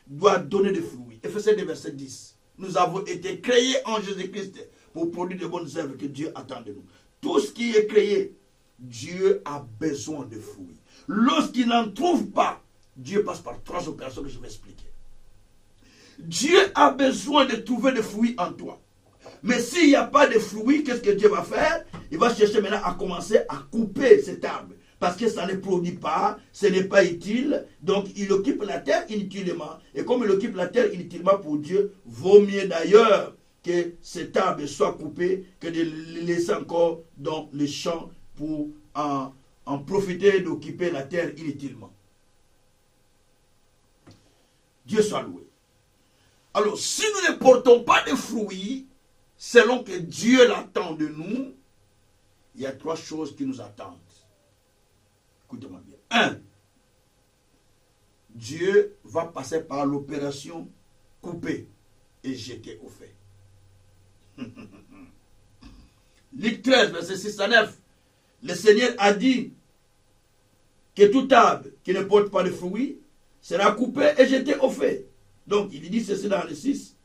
Doit donner des fruits. Ephésiens 2, verset 10. Nous avons été créés en Jésus-Christ pour produire de bonnes œuvres que Dieu attend de nous. Tout ce qui est créé, Dieu a besoin de fruits. Lorsqu'il n'en trouve pas, Dieu passe par 3 opérations que je vais expliquer. Dieu a besoin de trouver des fruits en toi. Mais s'il n'y a pas de fruits, qu'est-ce que Dieu va faire? Il va chercher maintenant à commencer à couper cet arbre. Parce que ça ne produit pas, ce n'est pas utile. Donc il occupe la terre inutilement. Et comme il occupe la terre inutilement pour Dieu, vaut mieux d'ailleurs que cet arbre soit coupé que de le laisser encore dans les champs pour en profiter d'occuper la terre inutilement. Dieu soit loué. Alors, si nous ne portons pas de fruits, selon que Dieu l'attend de nous, il y a 3 choses qui nous attendent. Écoutez-moi bien. 1. Dieu va passer par l'opération couper et jeter au feu. Luc 13, verset 6 à 9. Le Seigneur a dit que tout arbre qui ne porte pas de fruits sera coupé et jeté au feu. Donc, il dit ceci dans le 6.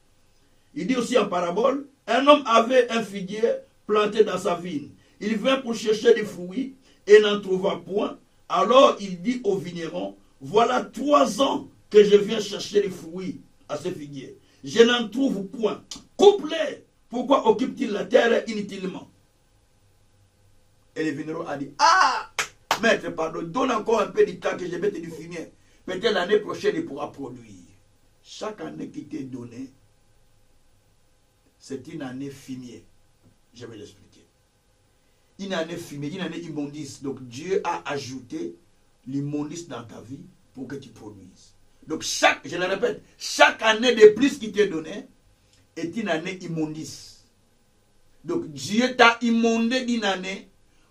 Il dit aussi en parabole, un homme avait un figuier planté dans sa vigne. Il vint pour chercher des fruits et n'en trouva point. Alors il dit au vigneron, voilà 3 ans que je viens chercher les fruits à ce figuier. Je n'en trouve point. Coupe-les. Pourquoi occupe-t-il la terre inutilement? Et le vigneron a dit, ah, maître, pardon, donne encore un peu de temps que je vais te du fumier. Peut-être l'année prochaine il pourra produire. Chaque année qui t'est donnée, c'est une année fumier. Je vais l'expliquer. Une année fumée, une année immondice. Donc Dieu a ajouté l'immondice dans ta vie pour que tu produises. Donc je le répète, chaque année de plus qui t'est donnée est une année immondice. Donc Dieu t'a immondé d'une année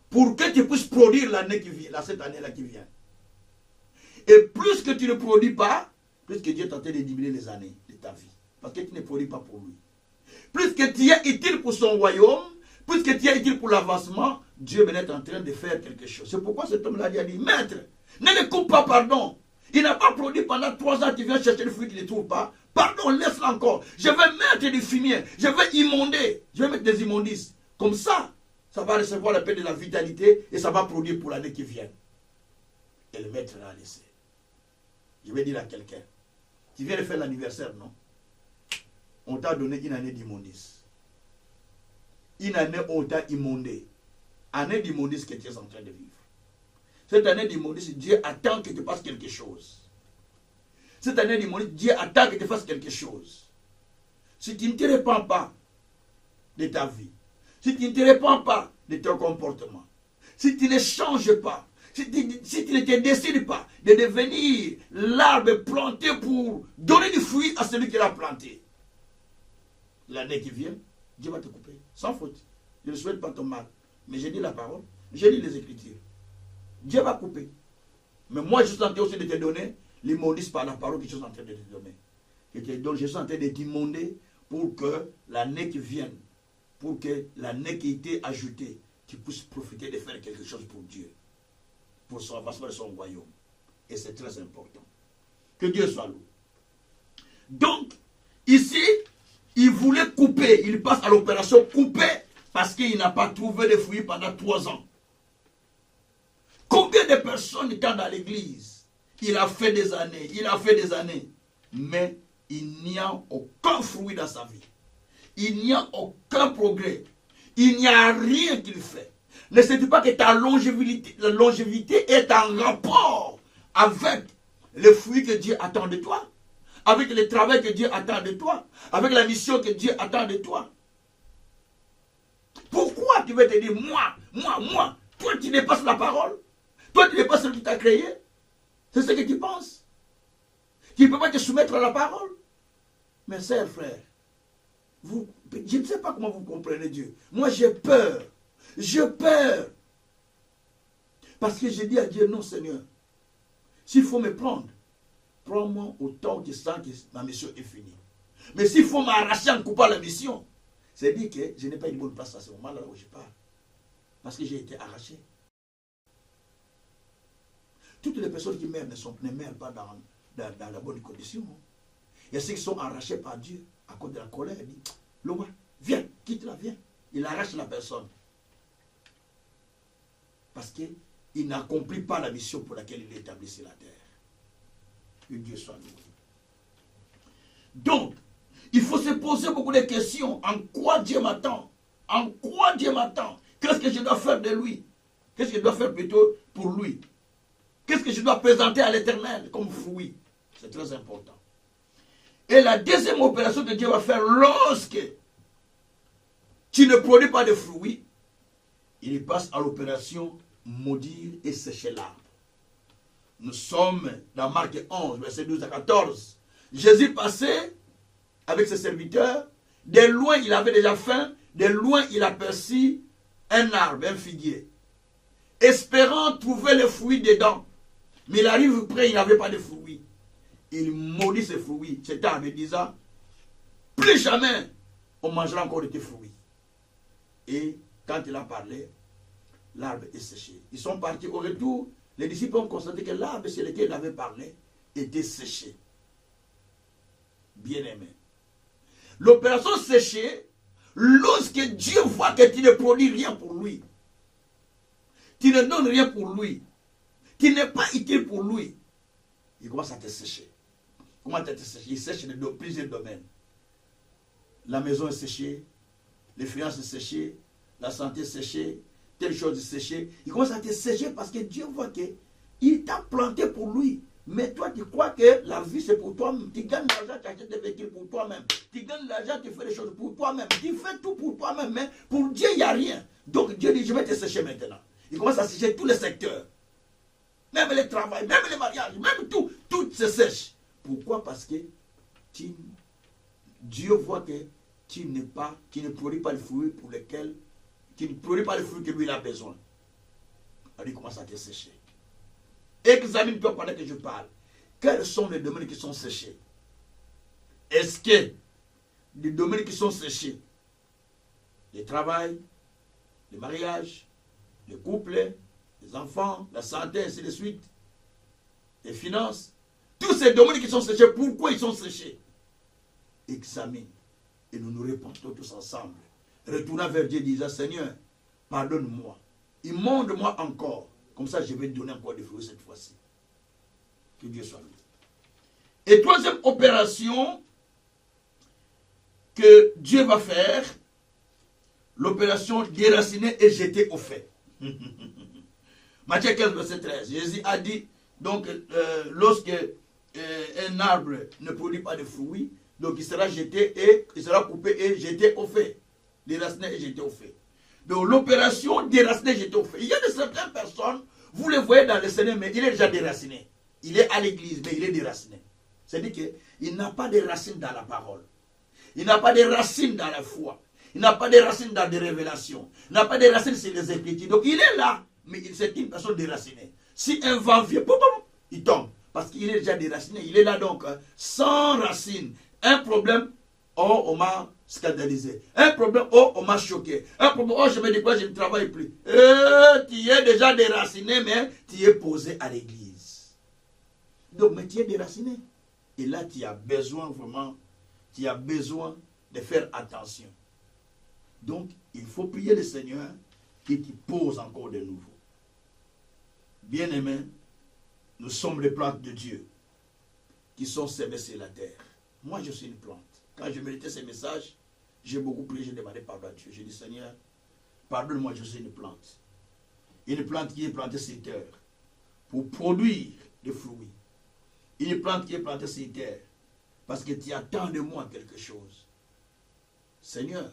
pour que tu puisses produire l'année qui vient, cette année-là qui vient. Et plus que tu ne produis pas, plus que Dieu est en train de diminuer les années de ta vie. Parce que tu ne produis pas pour lui. Plus que tu es utile pour son royaume, plus que tu es utile pour l'avancement, Dieu est en train de faire quelque chose. C'est pourquoi cet homme-là a dit, maître, ne le coupe pas, pardon. Il n'a pas produit pendant 3 ans, tu viens chercher le fruit qu'il ne trouve pas. Pardon, laisse-le encore. Je vais mettre du fumier, je vais immonder, je vais mettre des immondices. Comme ça, ça va recevoir la paix de la vitalité et ça va produire pour l'année qui vient. Et le maître l'a laissé. Je vais dire à quelqu'un, tu viens de faire l'anniversaire, non? On t'a donné une année d'immondice. Une année où on t'a immondé. Année d'immondice que tu es en train de vivre. Cette année d'immondice, Dieu attend que tu fasses quelque chose. Cette année d'immondice, Dieu attend que tu fasses quelque chose. si tu ne te répands pas de ta vie, si tu ne te répands pas de ton comportement, si tu ne changes pas, si tu ne te décides pas de devenir l'arbre planté pour donner du fruit à celui qui l'a planté, l'année qui vient, Dieu va te couper, sans faute. Je ne souhaite pas ton mal, mais j'ai dit la parole, j'ai lu les Écritures. Dieu va couper. Mais moi, je suis en train aussi de te donner l'immondice par la parole que je suis en train de te donner. Je suis en train de t'immonder pour que l'année qui vienne, pour que l'année qui était ajoutée, tu puisses profiter de faire quelque chose pour Dieu, pour son avancement de son royaume. Et c'est très important. Que Dieu soit loué. Donc, ici, il voulait couper. Il passe à l'opération couper parce qu'il n'a pas trouvé de fruits pendant 3 ans. Combien de personnes étant dans l'église? Il a fait des années, mais il n'y a aucun fruit dans sa vie. Il n'y a aucun progrès. Il n'y a rien qu'il fait. Ne sais-tu pas que ta longévité est en rapport avec le fruit que Dieu attend de toi, avec le travail que Dieu attend de toi, avec la mission que Dieu attend de toi? Pourquoi tu veux te dire, moi, toi tu dépasses la parole? Toi tu dépasses celui qui t'a créé? C'est ce que tu penses? Tu ne peux pas te soumettre à la parole? Mes sœurs, frères, je ne sais pas comment vous comprenez Dieu. Moi j'ai peur. J'ai peur. Parce que j'ai dit à Dieu, non Seigneur, s'il faut me prendre, prends-moi au temps que je sens que ma mission est finie. Mais s'il faut m'arracher en coupant la mission, c'est dire que je n'ai pas une bonne place à ce moment-là où je pars. Parce que j'ai été arraché. Toutes les personnes qui meurent ne meurent pas dans la bonne condition. Il y a ceux qui sont arrachés par Dieu à cause de la colère. Il dit, Loma, viens, quitte-la, viens. Il arrache la personne. Parce qu'il n'accomplit pas la mission pour laquelle il est établi sur la terre. Que Dieu soit loué. Donc, il faut se poser beaucoup de questions. En quoi Dieu m'attend? En quoi Dieu m'attend? Qu'est-ce que je dois faire de lui? Qu'est-ce que je dois faire plutôt pour lui? Qu'est-ce que je dois présenter à l'Éternel comme fruit? C'est très important. Et la deuxième opération que Dieu va faire lorsque tu ne produis pas de fruits, il passe à l'opération maudire et sécher l'arbre. Nous sommes dans Marc 11, verset 12 à 14. Jésus passait avec ses serviteurs. De loin, il avait déjà faim. De loin, il aperçut un arbre, un figuier, espérant trouver le fruit dedans. Mais il arrive près, il n'avait pas de fruits. Il maudit ses fruits, cet arbre, disant, plus jamais on mangera encore de tes fruits. Et quand il a parlé, l'arbre est séché. Ils sont partis au retour. Les disciples ont constaté que l'arbre sur lequel il avait parlé était séché. Bien-aimé. L'opération séchée, lorsque Dieu voit que tu ne produis rien pour lui, tu ne donnes rien pour lui, tu n'es pas utile pour lui, il commence à te sécher. Comment te sécher? Il sèche dans plusieurs domaines. La maison est séchée, les finances sont séchées, la santé est séchée, telle chose est séchée. Il commence à te sécher parce que Dieu voit qu'il t'a planté pour lui. Mais toi, tu crois que la vie, c'est pour toi-même. Tu gagnes l'argent, tu achètes des véhicules pour toi-même. Tu gagnes l'argent, tu fais des choses pour toi-même. Tu fais tout pour toi-même. Mais pour Dieu, il n'y a rien. Donc Dieu dit, je vais te sécher maintenant. Il commence à sécher tous les secteurs. Même le travail, même les mariages, même tout. Tout se sèche. Pourquoi? Parce que Dieu voit que tu ne produis pas le fruit pour lequel, tu ne produis pas le fruit que lui il a besoin. Alors il commence à te sécher. Examine-toi pendant que je parle. Quels sont les domaines qui sont séchés? Est-ce que les domaines qui sont séchés, le travail, le mariage, le couple, les enfants, la santé, ainsi de suite, les finances, tous ces domaines qui sont séchés, pourquoi ils sont séchés? Examine. Et nous nous répondons tous ensemble. Retournons vers Dieu disant, Seigneur, pardonne-moi. Immonde-moi encore. Comme ça, je vais te donner encore des fruits cette fois-ci. Que Dieu soit loué. Et troisième opération que Dieu va faire, l'opération déraciner et jeter au fait. Matthieu 15, verset 13. Jésus a dit, donc, lorsque un arbre ne produit pas de fruits, Donc il sera jeté et il sera coupé et jeté au feu. Déraciné et jeté au feu. Donc l'opération déraciné, jeté au feu. Il y a de certaines personnes, vous les voyez dans le Seigneur, mais il est déjà déraciné. Il est à l'église, mais il est déraciné. C'est-à-dire qu'il n'a pas de racines dans la parole. Il n'a pas de racines dans la foi. Il n'a pas de racines dans des révélations. Il n'a pas de racines sur les Écritures. Donc il est là, mais c'est une personne déracinée. Si un vent vient, il tombe. Parce qu'il est déjà déraciné. Il est là donc, sans racines. Un problème, oh, on m'a scandalisé. Un problème, oh, on m'a choqué. Un problème, oh, je me dis quoi, je ne travaille plus. Tu es déjà déraciné, mais tu es posé à l'église. Donc, mais tu es déraciné. Et là, tu as besoin vraiment, tu as besoin de faire attention. Donc, il faut prier le Seigneur qui te pose encore de nouveau. Bien-aimés, nous sommes les plantes de Dieu qui sont semées sur la terre. Moi, je suis une plante. Quand je méritais ces messages, j'ai beaucoup prié, j'ai demandé pardon à Dieu. J'ai dit, Seigneur, pardonne-moi, je suis une plante. Une plante qui est plantée sur terre pour produire des fruits. Une plante qui est plantée sur terre parce que tu attends de moi quelque chose. Seigneur,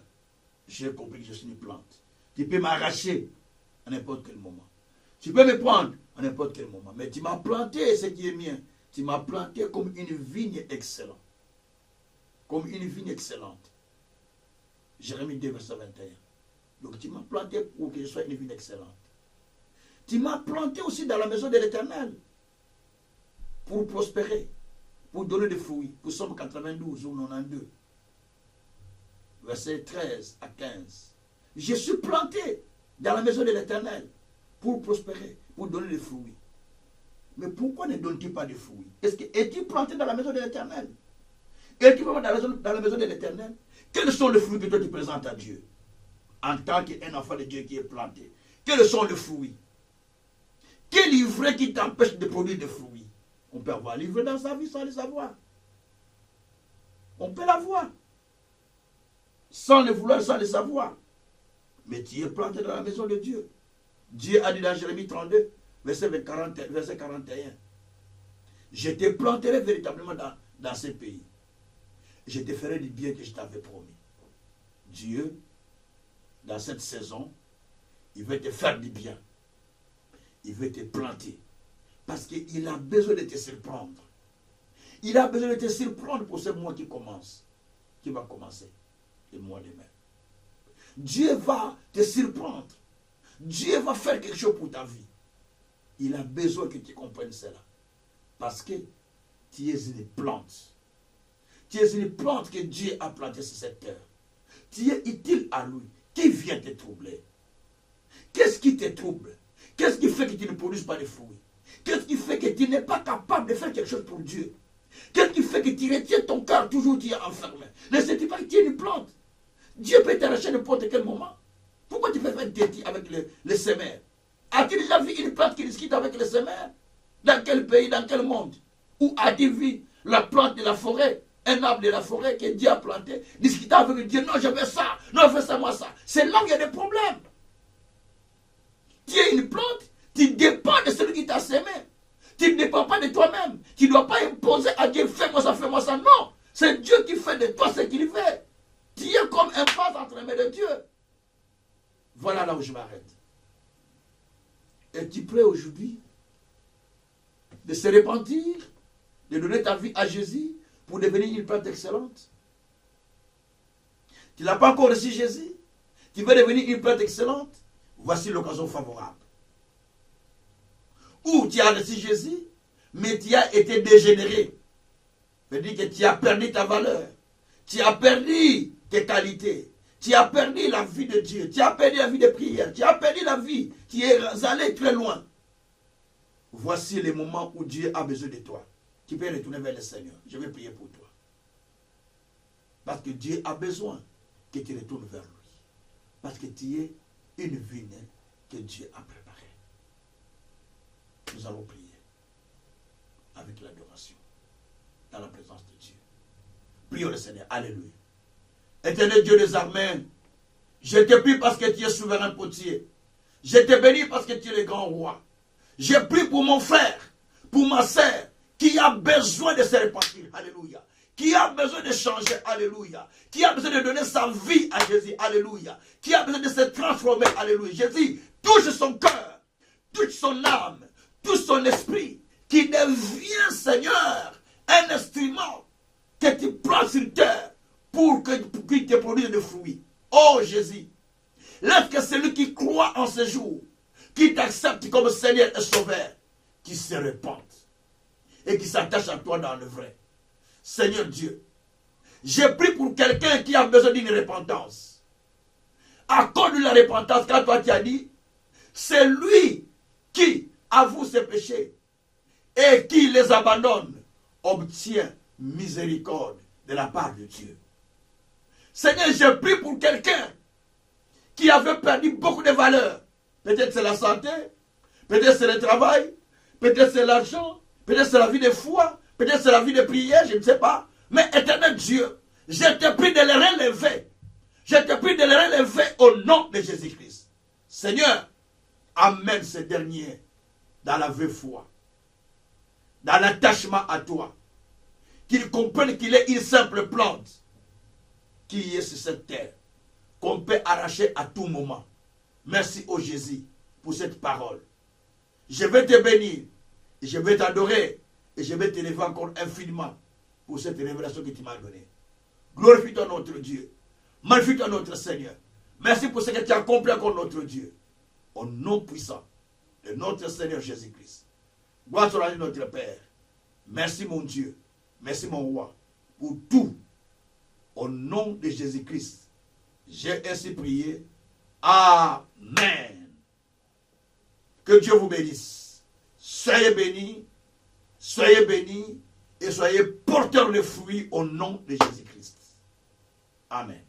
j'ai compris que je suis une plante. Tu peux m'arracher à n'importe quel moment. Tu peux me prendre à n'importe quel moment. Mais tu m'as planté ce qui est mien. Tu m'as planté comme une vigne excellente. Comme une vigne excellente. Jérémie 2, verset 21. Donc tu m'as planté pour que je sois une vigne excellente. Tu m'as planté aussi dans la maison de l'Éternel. Pour prospérer. Pour donner des fruits. Pour Somme 92 ou 92. Verset 13 à 15. Je suis planté dans la maison de l'Éternel pour prospérer, pour donner des fruits. Mais pourquoi ne donnes-tu pas de fruits? Es-tu planté dans la maison de l'Éternel? Es-tu vraiment dans la maison de l'Éternel? Quels sont les fruits que toi tu présentes à Dieu? En tant qu'un enfant de Dieu qui est planté. Quels sont les fruits? Quel livret qui t'empêche de produire des fruits? On peut avoir un livret dans sa vie sans le savoir. On peut l'avoir. Sans le vouloir, sans le savoir. Mais tu es planté dans la maison de Dieu. Dieu a dit dans Jérémie 32, verset 41. Je te planterai véritablement dans ce pays. Je te ferai du bien que je t'avais promis. Dieu, dans cette saison, il veut te faire du bien. Il veut te planter. Parce qu'il a besoin de te surprendre. Il a besoin de te surprendre pour ce mois qui commence. Qui va commencer. Le mois demain. Dieu va te surprendre. Dieu va faire quelque chose pour ta vie. Il a besoin que tu comprennes cela. Parce que tu es une plante. Tu es une plante que Dieu a plantée sur cette terre. Tu es utile à lui. Qui vient te troubler? Qu'est-ce qui te trouble? Qu'est-ce qui fait que tu ne produises pas de fruits? Qu'est-ce qui fait que tu n'es pas capable de faire quelque chose pour Dieu? Qu'est-ce qui fait que tu retiens ton cœur toujours tu es enfermé? Ne sais-tu pas que tu es une plante? Dieu peut t'arracher n'importe quel moment. Pourquoi tu fais faire têtis avec les semeurs? As-tu déjà vu une plante qui discute avec les semeurs? Dans quel pays, dans quel monde? Ou as-tu vu la plante de la forêt, un arbre de la forêt que Dieu a planté, discuter avec Dieu? Non, je veux ça, non, fais ça, moi ça. C'est là où il y a des problèmes. Tu es une plante, tu dépends de celui qui t'a semé. Tu ne dépends pas de toi-même. Tu ne dois pas imposer à Dieu, fais-moi ça, fais-moi ça. Non, c'est Dieu qui fait de toi ce qu'il fait. Tu es comme un vase entre les mains de Dieu. Voilà là où je m'arrête. Es-tu prêt aujourd'hui de se repentir, de donner ta vie à Jésus pour devenir une plante excellente? Tu n'as pas encore reçu Jésus? Tu veux devenir une plante excellente? Voici l'occasion favorable. Ou tu as reçu Jésus, mais tu as été dégénéré. Ça veut dire que tu as perdu ta valeur. Tu as perdu tes qualités. Tu as perdu la vie de Dieu. Tu as perdu la vie de prière. Tu as perdu la vie. Tu es allé très loin. Voici le moment où Dieu a besoin de toi. Tu peux retourner vers le Seigneur. Je vais prier pour toi. Parce que Dieu a besoin que tu retournes vers lui. Parce que tu es une vigne que Dieu a préparée. Nous allons prier avec l'adoration dans la présence de Dieu. Prions le Seigneur. Alléluia. Éternel Dieu des armées, je te prie parce que tu es souverain potier. Je te bénis parce que tu es le grand roi. Je prie pour mon frère, pour ma sœur, qui a besoin de se repentir. Alléluia. qui a besoin de changer, alléluia, qui a besoin de donner sa vie à Jésus, alléluia, qui a besoin de se transformer, alléluia. Jésus touche son cœur, touche son âme, touche son esprit, qui devient, Seigneur, un instrument que tu prends sur terre pour qu'il te produise des fruits. Oh Jésus, laisse que celui qui croit en ce jour, qui t'accepte comme Seigneur et Sauveur, qui se répande et qui s'attache à toi dans le vrai. Seigneur Dieu, j'ai pris pour quelqu'un qui a besoin d'une repentance. À cause de la repentance, quand toi tu as dit, c'est lui qui avoue ses péchés et qui les abandonne, obtient miséricorde de la part de Dieu. Seigneur, j'ai pris pour quelqu'un qui avait perdu beaucoup de valeurs. Peut-être c'est la santé, peut-être c'est le travail, peut-être c'est l'argent, peut-être c'est la vie de foi, peut-être c'est la vie de prière, je ne sais pas. Mais éternel Dieu, je te prie de les relever. Je te prie de les relever au nom de Jésus-Christ. Seigneur, amène ces derniers dans la vraie foi, dans l'attachement à toi. Qu'ils comprennent qu'il est une simple plante qui est sur cette terre, qu'on peut arracher à tout moment. Merci au Jésus pour cette parole. Je vais te bénir, et je vais t'adorer, et je vais t'élever encore infiniment pour cette révélation que tu m'as donnée. Glorifie ton notre Dieu. Magnifie ton notre Seigneur. Merci pour ce que tu as accompli encore notre Dieu. Au nom puissant de notre Seigneur Jésus-Christ. Gloire soit à notre Père. Merci mon Dieu. Merci mon roi. Pour tout. Au nom de Jésus-Christ. J'ai ainsi prié. Amen. Que Dieu vous bénisse. Soyez bénis et soyez porteurs de fruits au nom de Jésus-Christ. Amen.